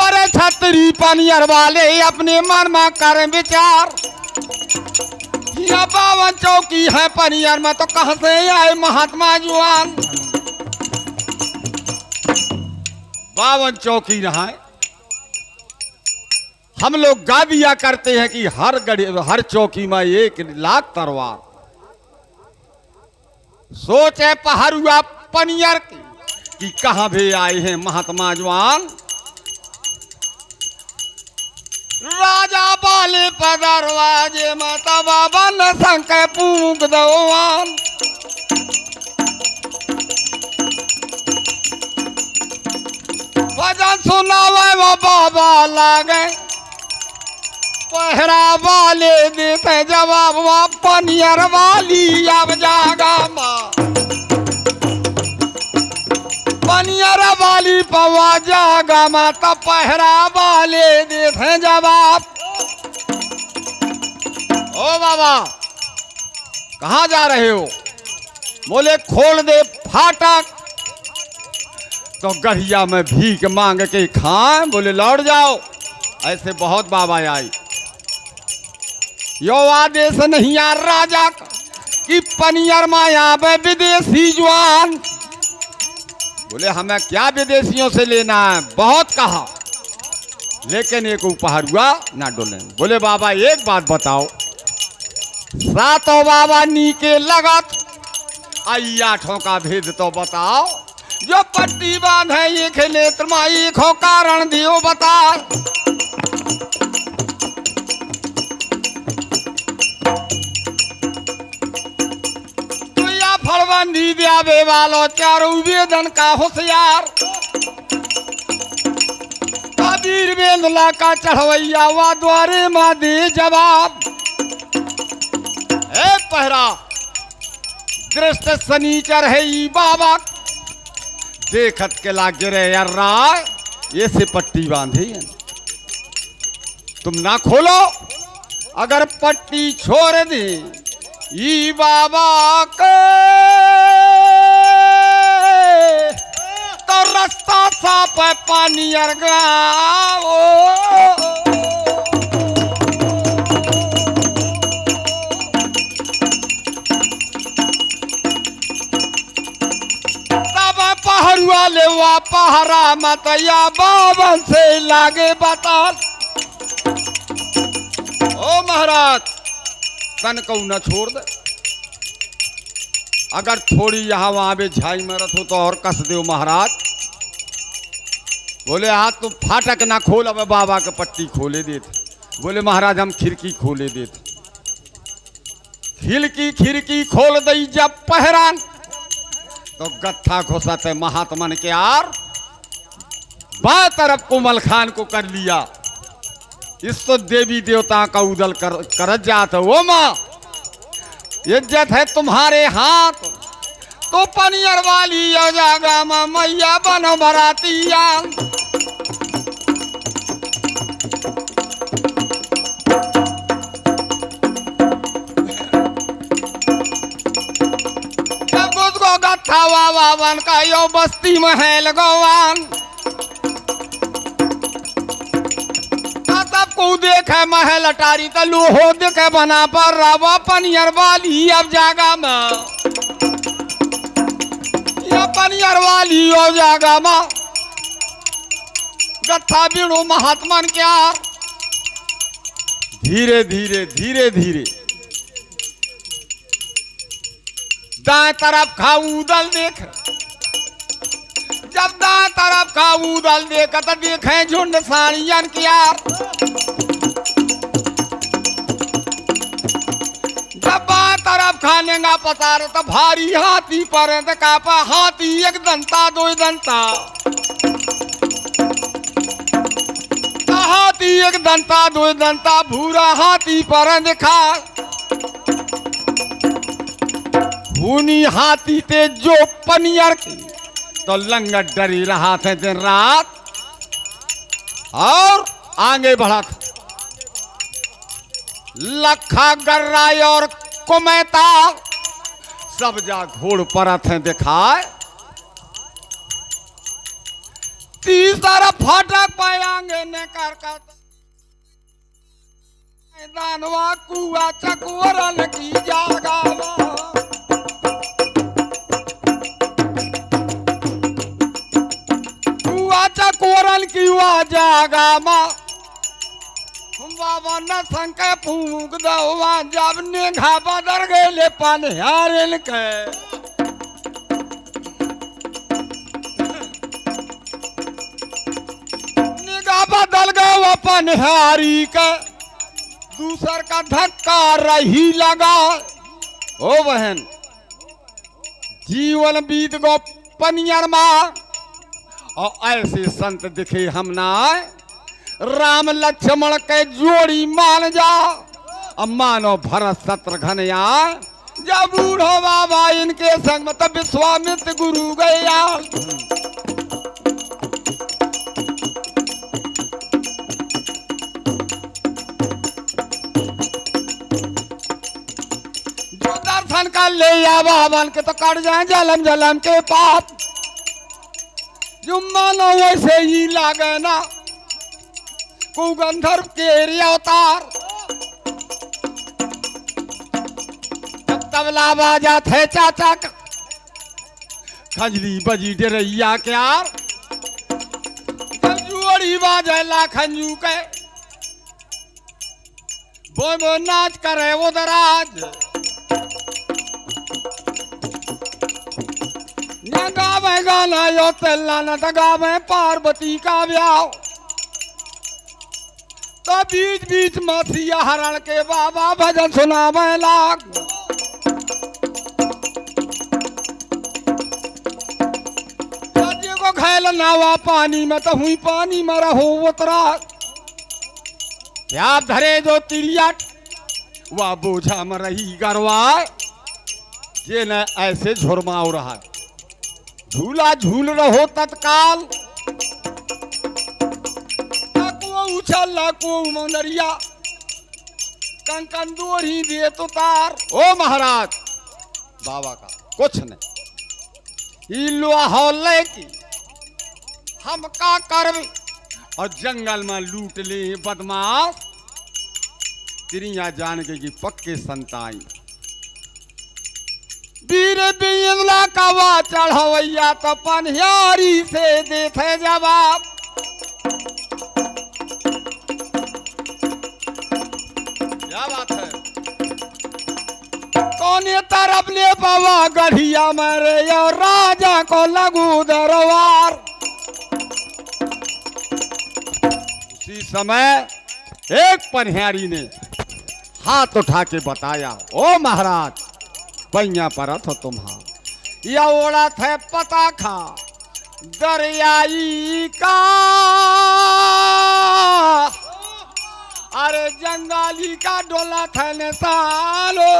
अरे छतरी पनियर वाले अपने मन में कर विचार या 52 चौकी है पनियर में तो कहां से आए महात्मा जुआन 52 चौकी रहा है। हम लोग गा दिया करते हैं कि हर चौकी में 1,00,000 तलवार सोचे पहरुआ पनियर कि कहां भी आए हैं महात्मा जवान राजा बाले पदरवाजे माता बाबा न संक पूक दवान भजन सुनावे वो बाबा लागे पहरा वाले देते जवाब वो पनियर वाली अब जागा माँ पनियर वाली पवा जागा माता पहरा वाले देते जवाब ओ बाबा कहाँ जा रहे हो बोले खोल दे फाटक तो गढ़िया में भीख मांग के खाएं बोले लौट जाओ ऐसे बहुत बाबा आई यो आदेश नहीं आ राजा कि पनियर माया में विदेशी जवान बोले हमें क्या विदेशियों से लेना है बहुत कहा लेकिन एक उपहार हुआ ना डोले बोले बाबा एक बात बताओ सातों बाबा नीके लगत आई 8 का भेद तो बताओ जो पट्टी बांध है ये खेले तुम्हारी खो कारण दियो बता तो या फलबंदी ब्यावे वालों चारों वेदन का होशियार कबीर बेंदला का चढ़वैया वा द्वारे माँ दे जवाब पहरा दृष्ट सनीचर है ई बाबा देखत के लागे रे यार राय ये से पट्टी बांधी है तुम ना खोलो अगर पट्टी छोड़ दी ई बाबा के तो रास्ता साफ है पानी अरगाओ पहरुआ ले वा पहरा मतया बाबन से लागे बता ओ महाराज तन को न छोड़ दे अगर थोड़ी यहाँ वहां भी झाई मरत हो तो और कस दो महाराज बोले हाथ तुम फाटक ना खोल अब बाबा के पट्टी खोले देते बोले महाराज हम खिड़की खोले देते खिड़की खोल दई जब पहरान तो गत्था घुसत है महात्मन के यार बाएं तरफ कोमल खान को कर लिया इस तो देवी देवता का उदल कर जात है वो माँ इज्जत है तुम्हारे हाथ तो पनियर वाली जागा माँ मैया बनो बरातिया वावन का यो बस्ती महल गवान तब को देखे महल अटारी तो लोहो देखे बना पर रावा पनियर वाली अब जागा में या पनियर वाली हो जागा में था बीणो महात्मन क्या धीरे धीरे धीरे धीरे दाएं तरफ खा उदल देख। जब दाएं तरफ खा उदल देख तो देखे झुंड साड़ियन किया। जब बाएं तरफ खाने का पता रहे तो भारी हाथी पर कापा। हाथी एक दंता दो दंता, हाथी एक दंता दो दंता, भूरा हाथी पर दिखा। खूनी हाथी ते जो पनियर की तो लंगट डरी रहा थे दिन रात और आगे बढ़ा था। लखा गर्रा और कुमैता सब जा घोड़ पर थे दिखाए। तीसरा फाटक पाएंगे ने कर दानवा कुआ चकोरन की जागा। चकोरल की हुआ जागा माँ बाबा न संके फूक दवा। जब निघा बदर गए पनिहारिन के निगाह बदल गए पनिहारी के। दूसर का धक्का रही लगा। ओ बहन जीवन बीत गो पनियर माँ और ऐसे संत दिखे हम ना। राम लक्ष्मण के जोड़ी मान जा अब मानो भरत शत्रुघ्न। जब बूढ़ो बाबा इनके संग में तब विश्वामित्र गुरु गया। जो दर्शन कर ले या बाबन के तो कट जाए जलम जलम के पाप। जो मानो वैसे ही लागे ना कुगंधर्व के अवतार। जब तबला बाजा थे चाचा का खजली बजी डरैया क्या। जब जुआड़ी बाजे लाखंजू के वो नाच करे वो दराज। गावे गाना यो तेलाना तो गावे पार्वती का ब्याह। तो बीच बीच मथिया हरण के बाबा भजन सुनावे लाग। को खेल नावा पानी में तो हुई पानी में रहो उतरा। क्या धरे जो तिरियट वह बोझा में रही गरवा। ये न ऐसे झुरमाओ रहा झूला झूल रहो तत्काल। उछल को मंदरिया कंकन दोरी दे तो तार। ओ महाराज बाबा का कुछ नहीं लोहा की हम का कर और जंगल में लूट ले बदमाश। तिरिया जान के कि पक्के संताई वीर बिंगला कवा चढ़वैया तो पनिहारी से देते जवाब। क्या बात है। कोने तरफ ले बाबा गढ़िया मरे या राजा को लगू दरबार। उसी समय एक पनिहारी ने हाथ उठा के बताया ओ महाराज पैया परत हो तुम्हारा या ओढ़ा थे पता खा दरियाई का। अरे जंगाली का डोला थे ने सालो।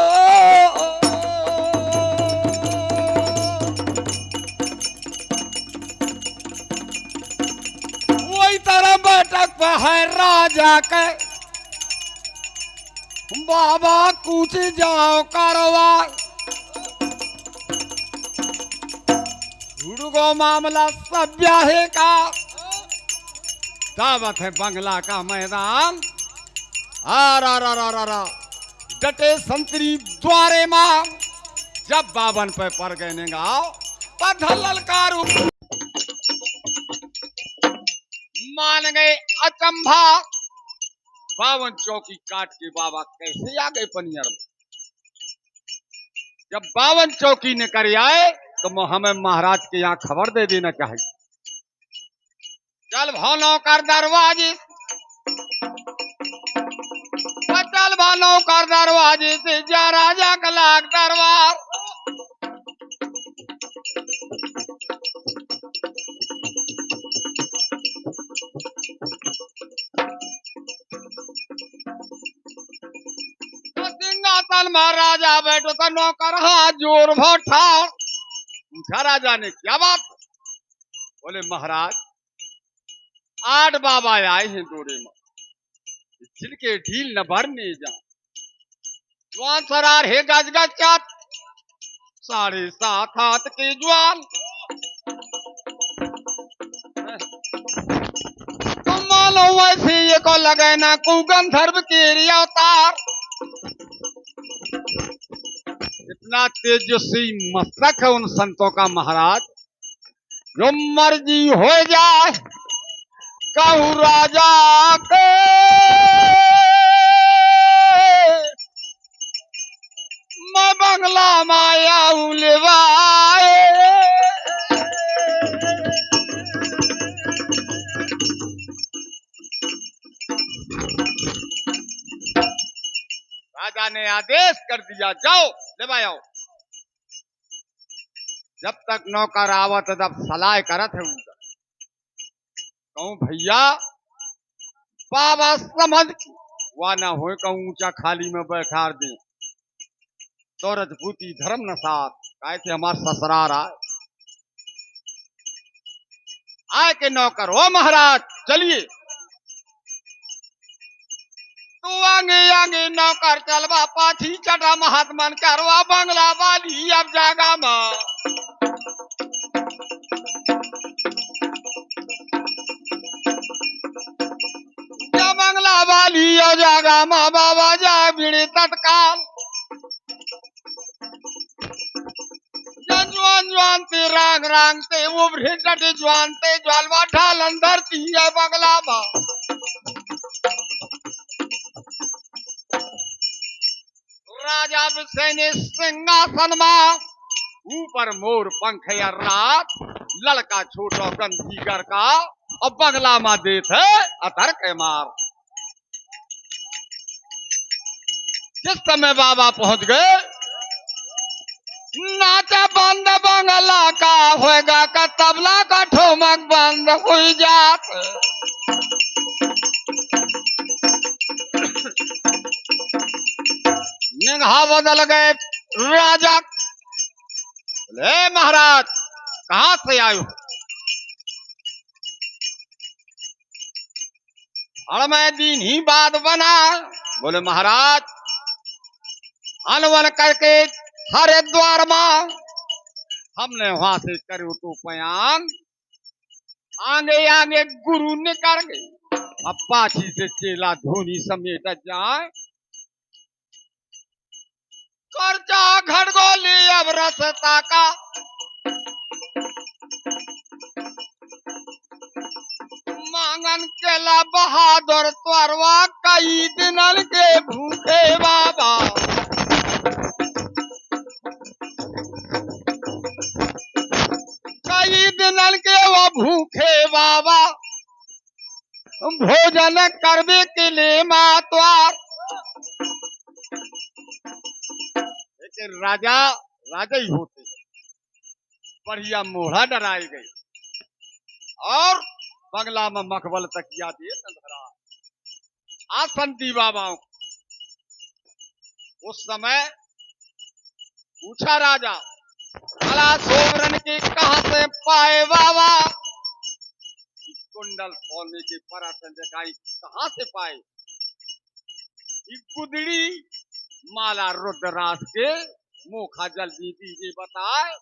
वही तरह बैठक पे है राजा के बाबा कूच जाओ करवा। को मामला सब ब्याहे का दावत है बंगला का मैदान। आ डटे संतरी द्वारे मां जब बावन पे पर गए गाओ पर धलल कारू मान रह गए अचंभा। 52 चौकी काट के बाबा कैसे आ गए पनियर में। जब 52 चौकी ने कर आए तो हमें महाराज के यहाँ खबर दे देना चाहिए। चल भानों कर दरवाजे, चल भानों कर दरवाजे से जा राजा का लाग दरबार। तो सिंहासन महाराजा बैठो तो नौकर हाथ जोर भोठा। पूछा राजा ने क्या बात। बोले महाराज 8 बाबा आए हैं दौरे में, जिनके ढील न भरने जा। जवान सरार है गज गज चात, 7.5 हाथ के जवान। तुम मानो वैसे ये को लगे ना कुगंधर्व के अवतार। इतना तेजस्वी मस्तक है उन संतों का महाराज, जो मर्जी हो जाए कहूँ राजा के। मैं बंगला माया उलवाए। राजा ने आदेश कर दिया जाओ ले आओ। जब तक नौकर आवत तब सलाह करत है उनका। कहूं भैया बाबा समझ वह ना हो कहूं ऊंचा खाली में बैठा दे तो रजपूती धर्म न साथ काहे थे हमार ससुरार आए के नौकर हो महाराज चलिए। तू आगे आगे नौकर चलवा पाछी चढ़ा महात्मन करवा बंगला वाली अब जागा मां। बंगला वाली अब जागा मां बाबा जा बिड़े तत्काल। जवान जवान ते रांग रांग ते उभरे डटे जवान ते ज्वालवा ढाल अंदर ती है बंगला मां। राजा बिसैने सिंहासन मां, ऊपर मोर पंख या रात, लड़का छोटो गंधीगर का और बंगला मां देत है अतर के मार। जिस समय बाबा पहुंच गए नाचा बंद बंगला का होएगा का तबला का ठोमक बंद हुई जात। निगाह बदल गए राजा। बोले महाराज कहां से आए हो। और मैं दिन ही बाद बना। बोले महाराज अनवन करके हरिद्वार मां हमने वहां से करो तो पयान। आगे आगे गुरु निकल गए अब पाछी से चेला धोनी समेट जाए। कर्जा घड़गोली अब रसता का मांगन केला बहादुर त्वरवा कई दिनन के भूखे बाबा। कई दिनन के वो भूखे बाबा भोजन करवे के लिए मातवार। लेकिन राजा राजा ही होते बढ़िया मोहरा डराई गई और बंगला में मखबल तकिया दिए धरा आसन दी बाबाओं। उस समय पूछा राजा भला सोवरन की कहां से पाए बाबा। कुंडल सोने के परासन दिखाई कहां से पाए। गुदड़ी माला रुद्रास के मोखा जल्दी दीजिए बताए।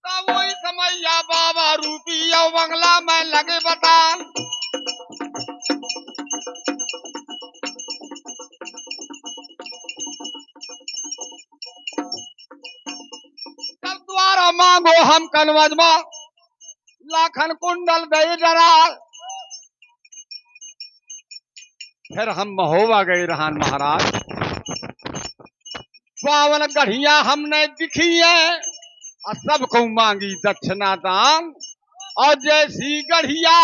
तब वही समय या बाबा रूपी या बंगला में लगे बतान। तब द्वारा मांगो हम कनवजमा लाखन कुंडल दे डरा। फिर हम महोबा गए रहन महाराज। 52 गढ़िया हमने दिखी है और सबको मांगी दक्षिणा दान। और जैसी गढ़िया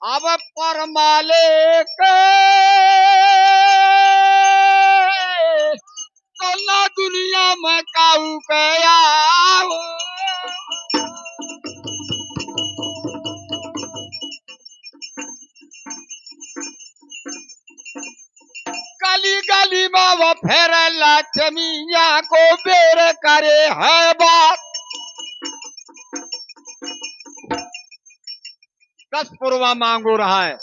अब परमाले के तो दुनिया में काऊ गया। गली गली में वो फेर लक्ष्मिया को बेर करे है बात। 10 पुरवा मांगो रहा है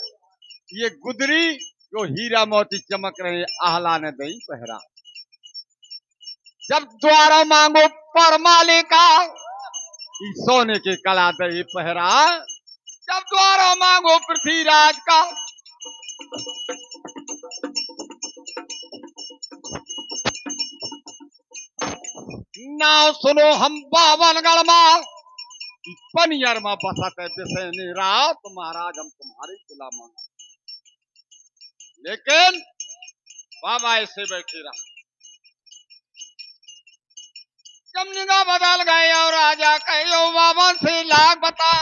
ये गुदरी जो हीरा मोती चमक रहे आहला ने दही पहरा। जब द्वारा मांगो परमाले का सोने के कला दही पहरा। जब द्वारा मांगो पृथ्वीराज का नाव सुनो हम 52 गढ़मा पनियर में बसत है रात। महाराज हम तुम्हारे किला मांगा लेकिन बाबा ऐसे बैठे रहा। जब निगाह बदल गए और राजा कहो बाबा से लाख बता।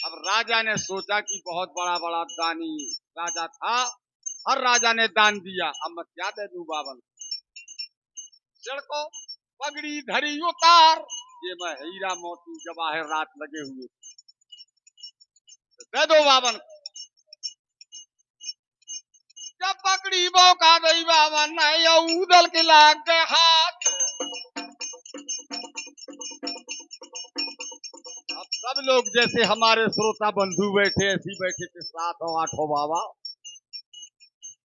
अब राजा ने सोचा कि बहुत बड़ा बड़ा दानी राजा था। हर राजा ने दान दिया। अब मैं क्या दे दूं बाबन को पगड़ी धरी उतार। ये मैं हीरा मोती जवाहर रात लगे हुए दे दो बाबन। जब पकड़ी मौका दई बाबन नहीं उदल के लाग गए हाथ। अब सब लोग जैसे हमारे श्रोता बंधु बैठे ऐसी बैठे थे 7 और 8 बाबा।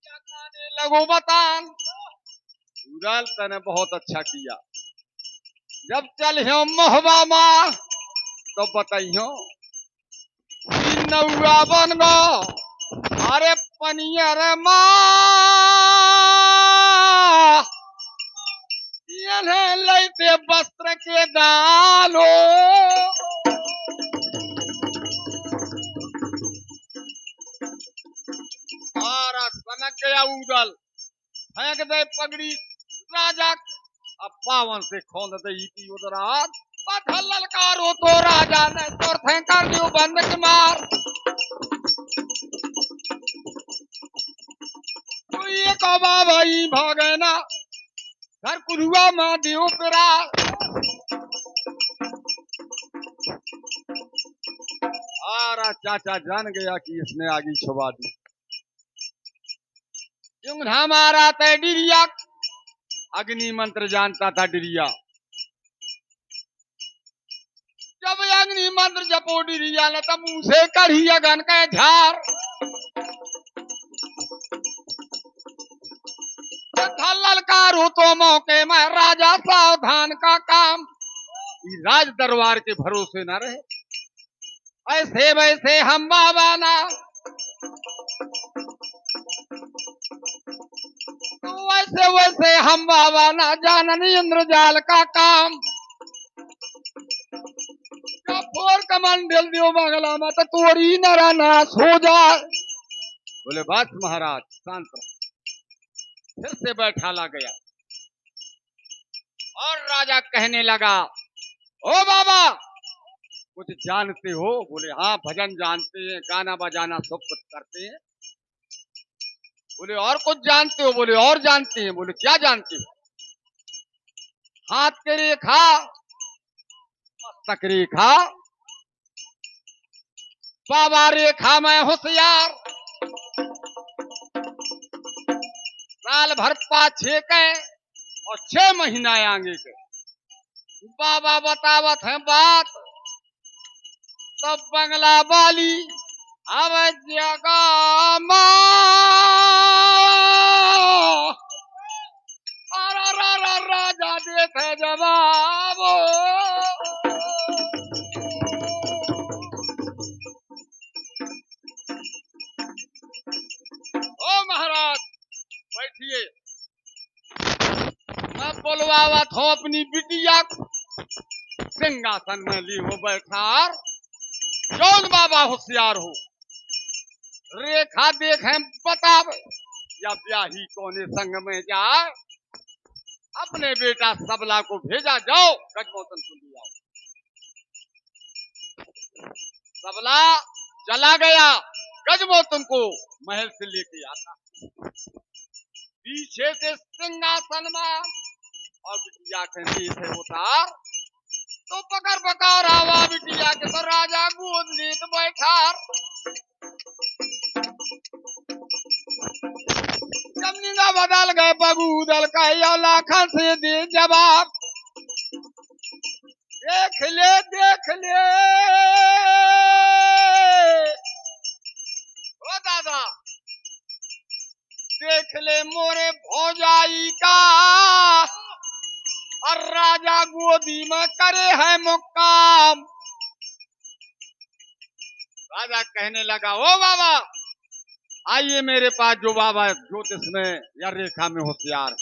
क्या खाने लगो बतान। उदल तने बहुत अच्छा किया। जब चल हो मोहबा माँ तो बताइयो नौआ बन गो। अरे पनियर माँ लेते वस्त्र के दालो। और सनक गया उदल फेंक दे पगड़ी राजा। अब 52 से खोद दई थी उधर पत्थर ललकारो तो राजा ने तोर फेंकर दियो बंद के मार। तो ये कबा भाई भागे ना घर कुरुआ मां दियो पिरा। आरा चाचा जान गया कि इसने आगे छुपा दी। यूं हमारा तय डिरिया अग्नि मंत्र जानता था डिरिया। जब अग्नि मंत्र जपो डिरिया न तब मुंह से कढ़ी अगन के झार। ललकारो तो मौके में राजा सावधान का काम। राज दरबार के भरोसे न रहे ऐसे वैसे हम बाबा ना। तो वैसे वैसे हम बाबा ना जानन इंद्रजाल का काम। फोर कमंडल दियो बंगला में तो तोरी नरा नाश हो जाए। बोले बात महाराज शांत रहो। फिर से बैठाला गया और राजा कहने लगा ओ बाबा कुछ जानते हो। बोले हाँ भजन जानते हैं गाना बजाना सब कुछ करते हैं। बोले और कुछ जानते हो। बोले और जानते हैं। बोले क्या जानते हो। हाथ के रेखा मस्तक रेखा बाबा रेखा में होशियार। साल भर पाछे के और 6 महीना आगे के बाबा बतावत है बात। तब बंगला वाली अब जगह राजा देते जवाब। ओ महाराज बैठिए। मैं बोलवावत हूँ अपनी बिटिया सिंहासन में ली हो बैठा। जौन बाबा बाबा होशियार हो, रेखा देखें बताब, या ब्याही कोने संग में जाए। अपने बेटा सबला को भेजा, जाओ गजमोहन को ले आओ। सबला चला गया, गजमोहन को महल से लेके आता, पीछे से सिंहासन में, और बिटिया कहती थे उतार, तो पकड़ पकार आवा बिटिया के, तो राजा गोद लेत बैठा। जमीना बदल गए बबूदल का, या लाखन से दे जवाब, देख ले ओ दादा, देख ले मोरे भौजाई का, और राजा गोदी में करे है मुकाम। राजा कहने लगा, ओ बाबा आइए मेरे पास, जो बाबा ज्योतिष में या रेखा में होशियार।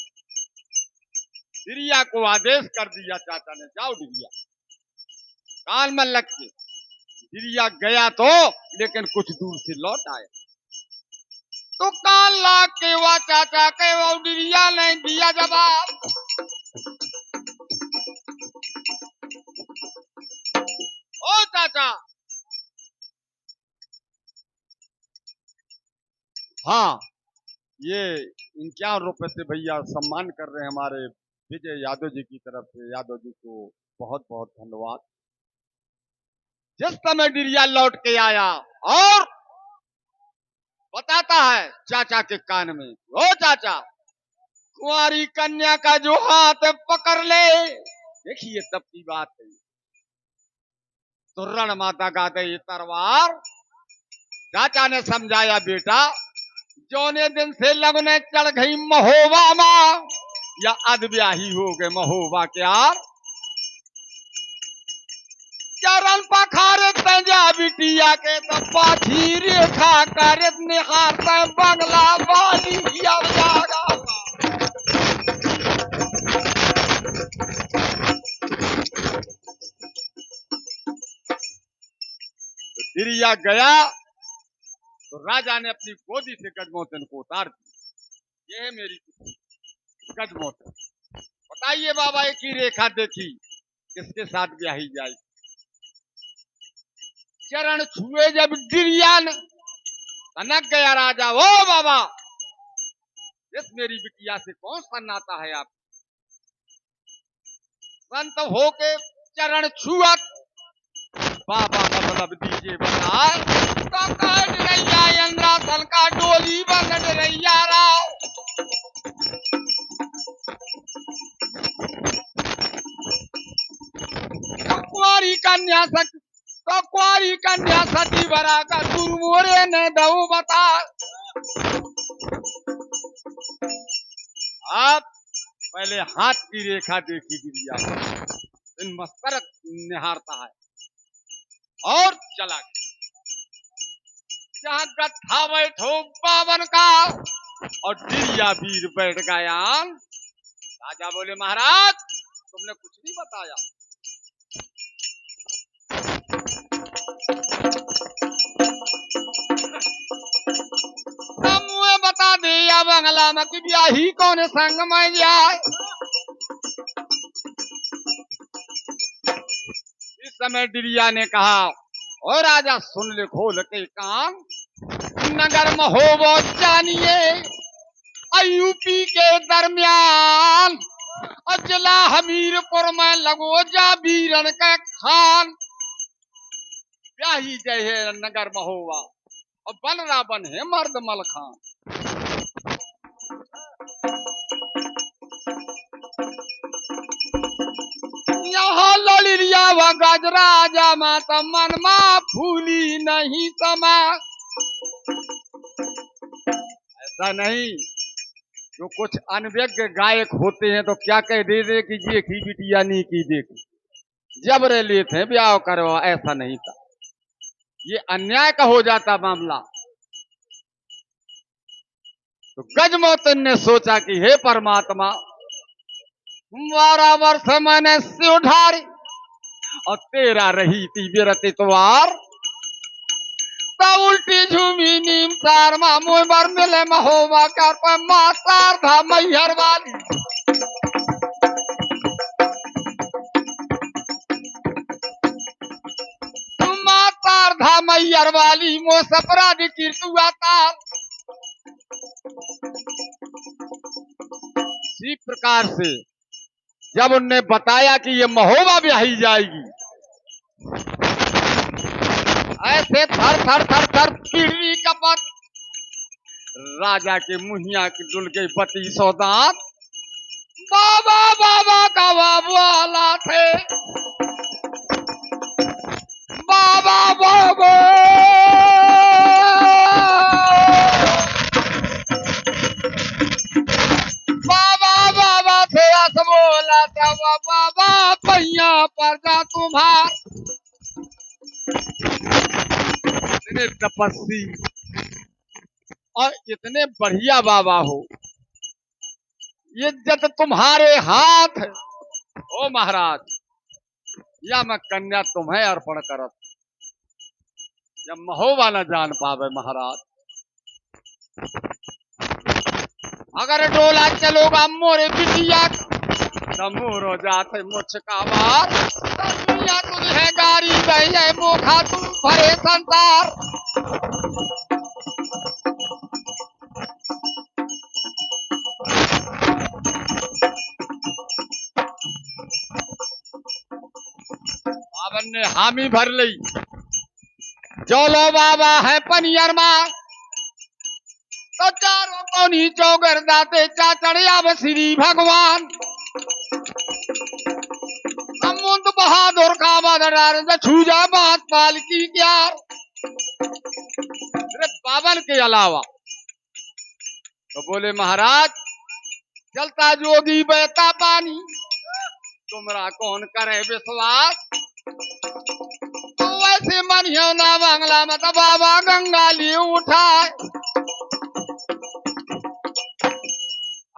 डिरिया को आदेश कर दिया चाचा ने, जाओ डिरिया कान में लग के। डिरिया गया तो, लेकिन कुछ दूर से लौट आया, तो कान ला के हुआ चाचा के, वो डिरिया ने दिया जवाब। ओ चाचा, हाँ ये 51 रुपए से भैया सम्मान कर रहे हैं हमारे विजय यादव जी की तरफ से। यादव जी को बहुत बहुत धन्यवाद। जिस समय डिरिया लौट के आया और बताता है चाचा के कान में, ओ चाचा, कुंवारी कन्या का जो हाथ पकड़ ले, देखिए तब की बात है, तो रण माता गाते तलवार। चाचा ने समझाया, बेटा जौने दिन से लगने चढ़ गई महोबा मां, या अधब्याही हो गए महोबा क्या, चरण पखारे तंजा बिटिया के, तो पाछी रेखा करे निहार बंगला वाली जागा। डिरिया गया तो राजा ने अपनी गोदी से गजमोहन को उतार दिया। यह है मेरी गजमोहन। बताइए बाबा, एक ही रेखा देखी, किसके साथ ब्याही जाए। चरण छुए जब डिरिया ने, तनक गया राजा, ओ बाबा इस मेरी बिटिया से कौन सा नाता है आप। संत होके चरण छुअत, बाबा मतलब दीजिए बता, तो कट रैया इंद्रासन का डोली बन रैया राव। कुंवारी कन्या सती बरा का दुर्मोरे ने दऊ बता। आप पहले हाथ की रेखा देखी डिरिया, इन मस्तरत निहारता है और चला गया। जहां गट्ठा बैठो बावन का, और डिरिया वीर बैठ गया। राजा बोले, महाराज तुमने कुछ नहीं बताया। मुझे बता दे या बंगला में कि ब्याही कौन संग में जाए। इस समय डिरिया ने कहा, ओ राजा सुन ले खोल के कान, नगर महोबा जानिए यूपी के दरमियान, और जिला हमीरपुर में लगो जा बीरन के खान। ब्याही जय है नगर महोबा, और बन रहा बन है मर्द मल खान। यहाँ ललिया व गजराजा माता मन मा फूली नहीं समा। ऐसा नहीं, जो कुछ अनभिज्ञ गायक होते हैं तो क्या कह दे कि ये की बिटिया नहीं की देखी, जबरे लेते हैं ब्याह करवा। ऐसा नहीं था, ये अन्याय का हो जाता मामला। तो गजमोहन ने सोचा कि हे परमात्मा, 12 वर्ष मैंने से उठारी, और तेरा रही थी विरति तुआर। गिटी झूमी नीम तार मा मोय बर मिले महोबा कर पर मातार धा मैहर वाली तुम मातार धा मैहर वाली मो सपरा दी कीर्तु आता। इसी प्रकार से जब उनने बताया कि ये महोबा ब्याही जाएगी, ऐसे थर थर थर थर पीढ़ी कपट राजा के मुहिया की डुल गई बती सौदात। बाबा बाबा का बाबा थे, बाबा बाबा बाबा बाबा थे आस बोला था बाबा पैया पर जा तुम्हार इतने तपस्वी और इतने बढ़िया बाबा हो, इज्जत तुम्हारे हाथ है। ओ महाराज, या मैं कन्या तुम्हें अर्पण करत, या महोबा न जान पावे महाराज। अगर डोला चलोगा मोरे बिटिया मोरो जाते मुझ का बार तुझे गाड़ी बह मोखा तुम भरे संसार। बाबन ने हामी भर ली, चलो बाबा है पनियर मां तो चारों कोनी चौगर दाते चाचड़िया श्री भगवान। मुंद बहादुर का बदरार छूजा बात पाल की क्यार। बाबन के अलावा तो बोले महाराज चलता जोगी बहता पानी, तुमरा कौन करे विश्वास। तो वैसे मनियो ना बांगला मत बाबा गंगा लिए उठाए,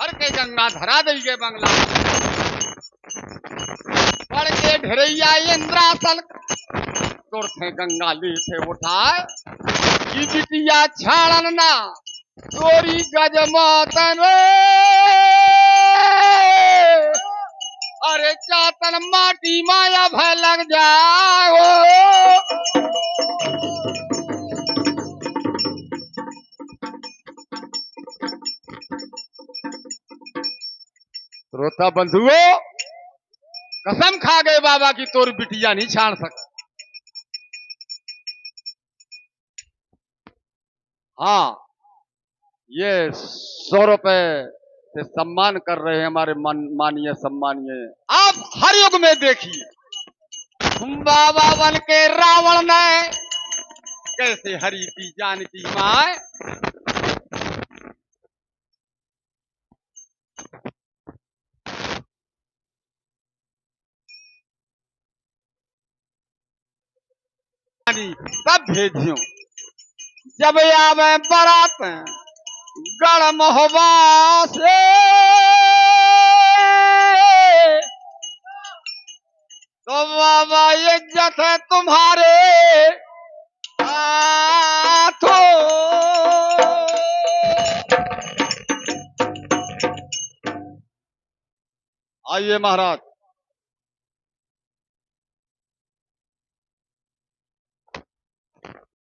हर के गंगा धरा दई के बंगला पड़ के ढेरैया इंद्रासन तुरथे गंगा ली थे उठाए। की बिटिया छाड़न ना चोरी गज मौतन अरे चातन माटी माया भय लग जाओ। रोता बंधुओं कसम खा गए बाबा की तोर बिटिया नहीं छाड़ सकता। हाँ, ये 100 रुपए से सम्मान कर रहे हैं हमारे माननीय सम्मानीय। आप हर युग में देखिए बाबा बन के रावण ने कैसे हरी थी जानकी माए। सब भेजियो जब आवे बारात गढ़ महोबा से, तो बाबा इज्जत है तुम्हारे हाथों। आइए महाराज।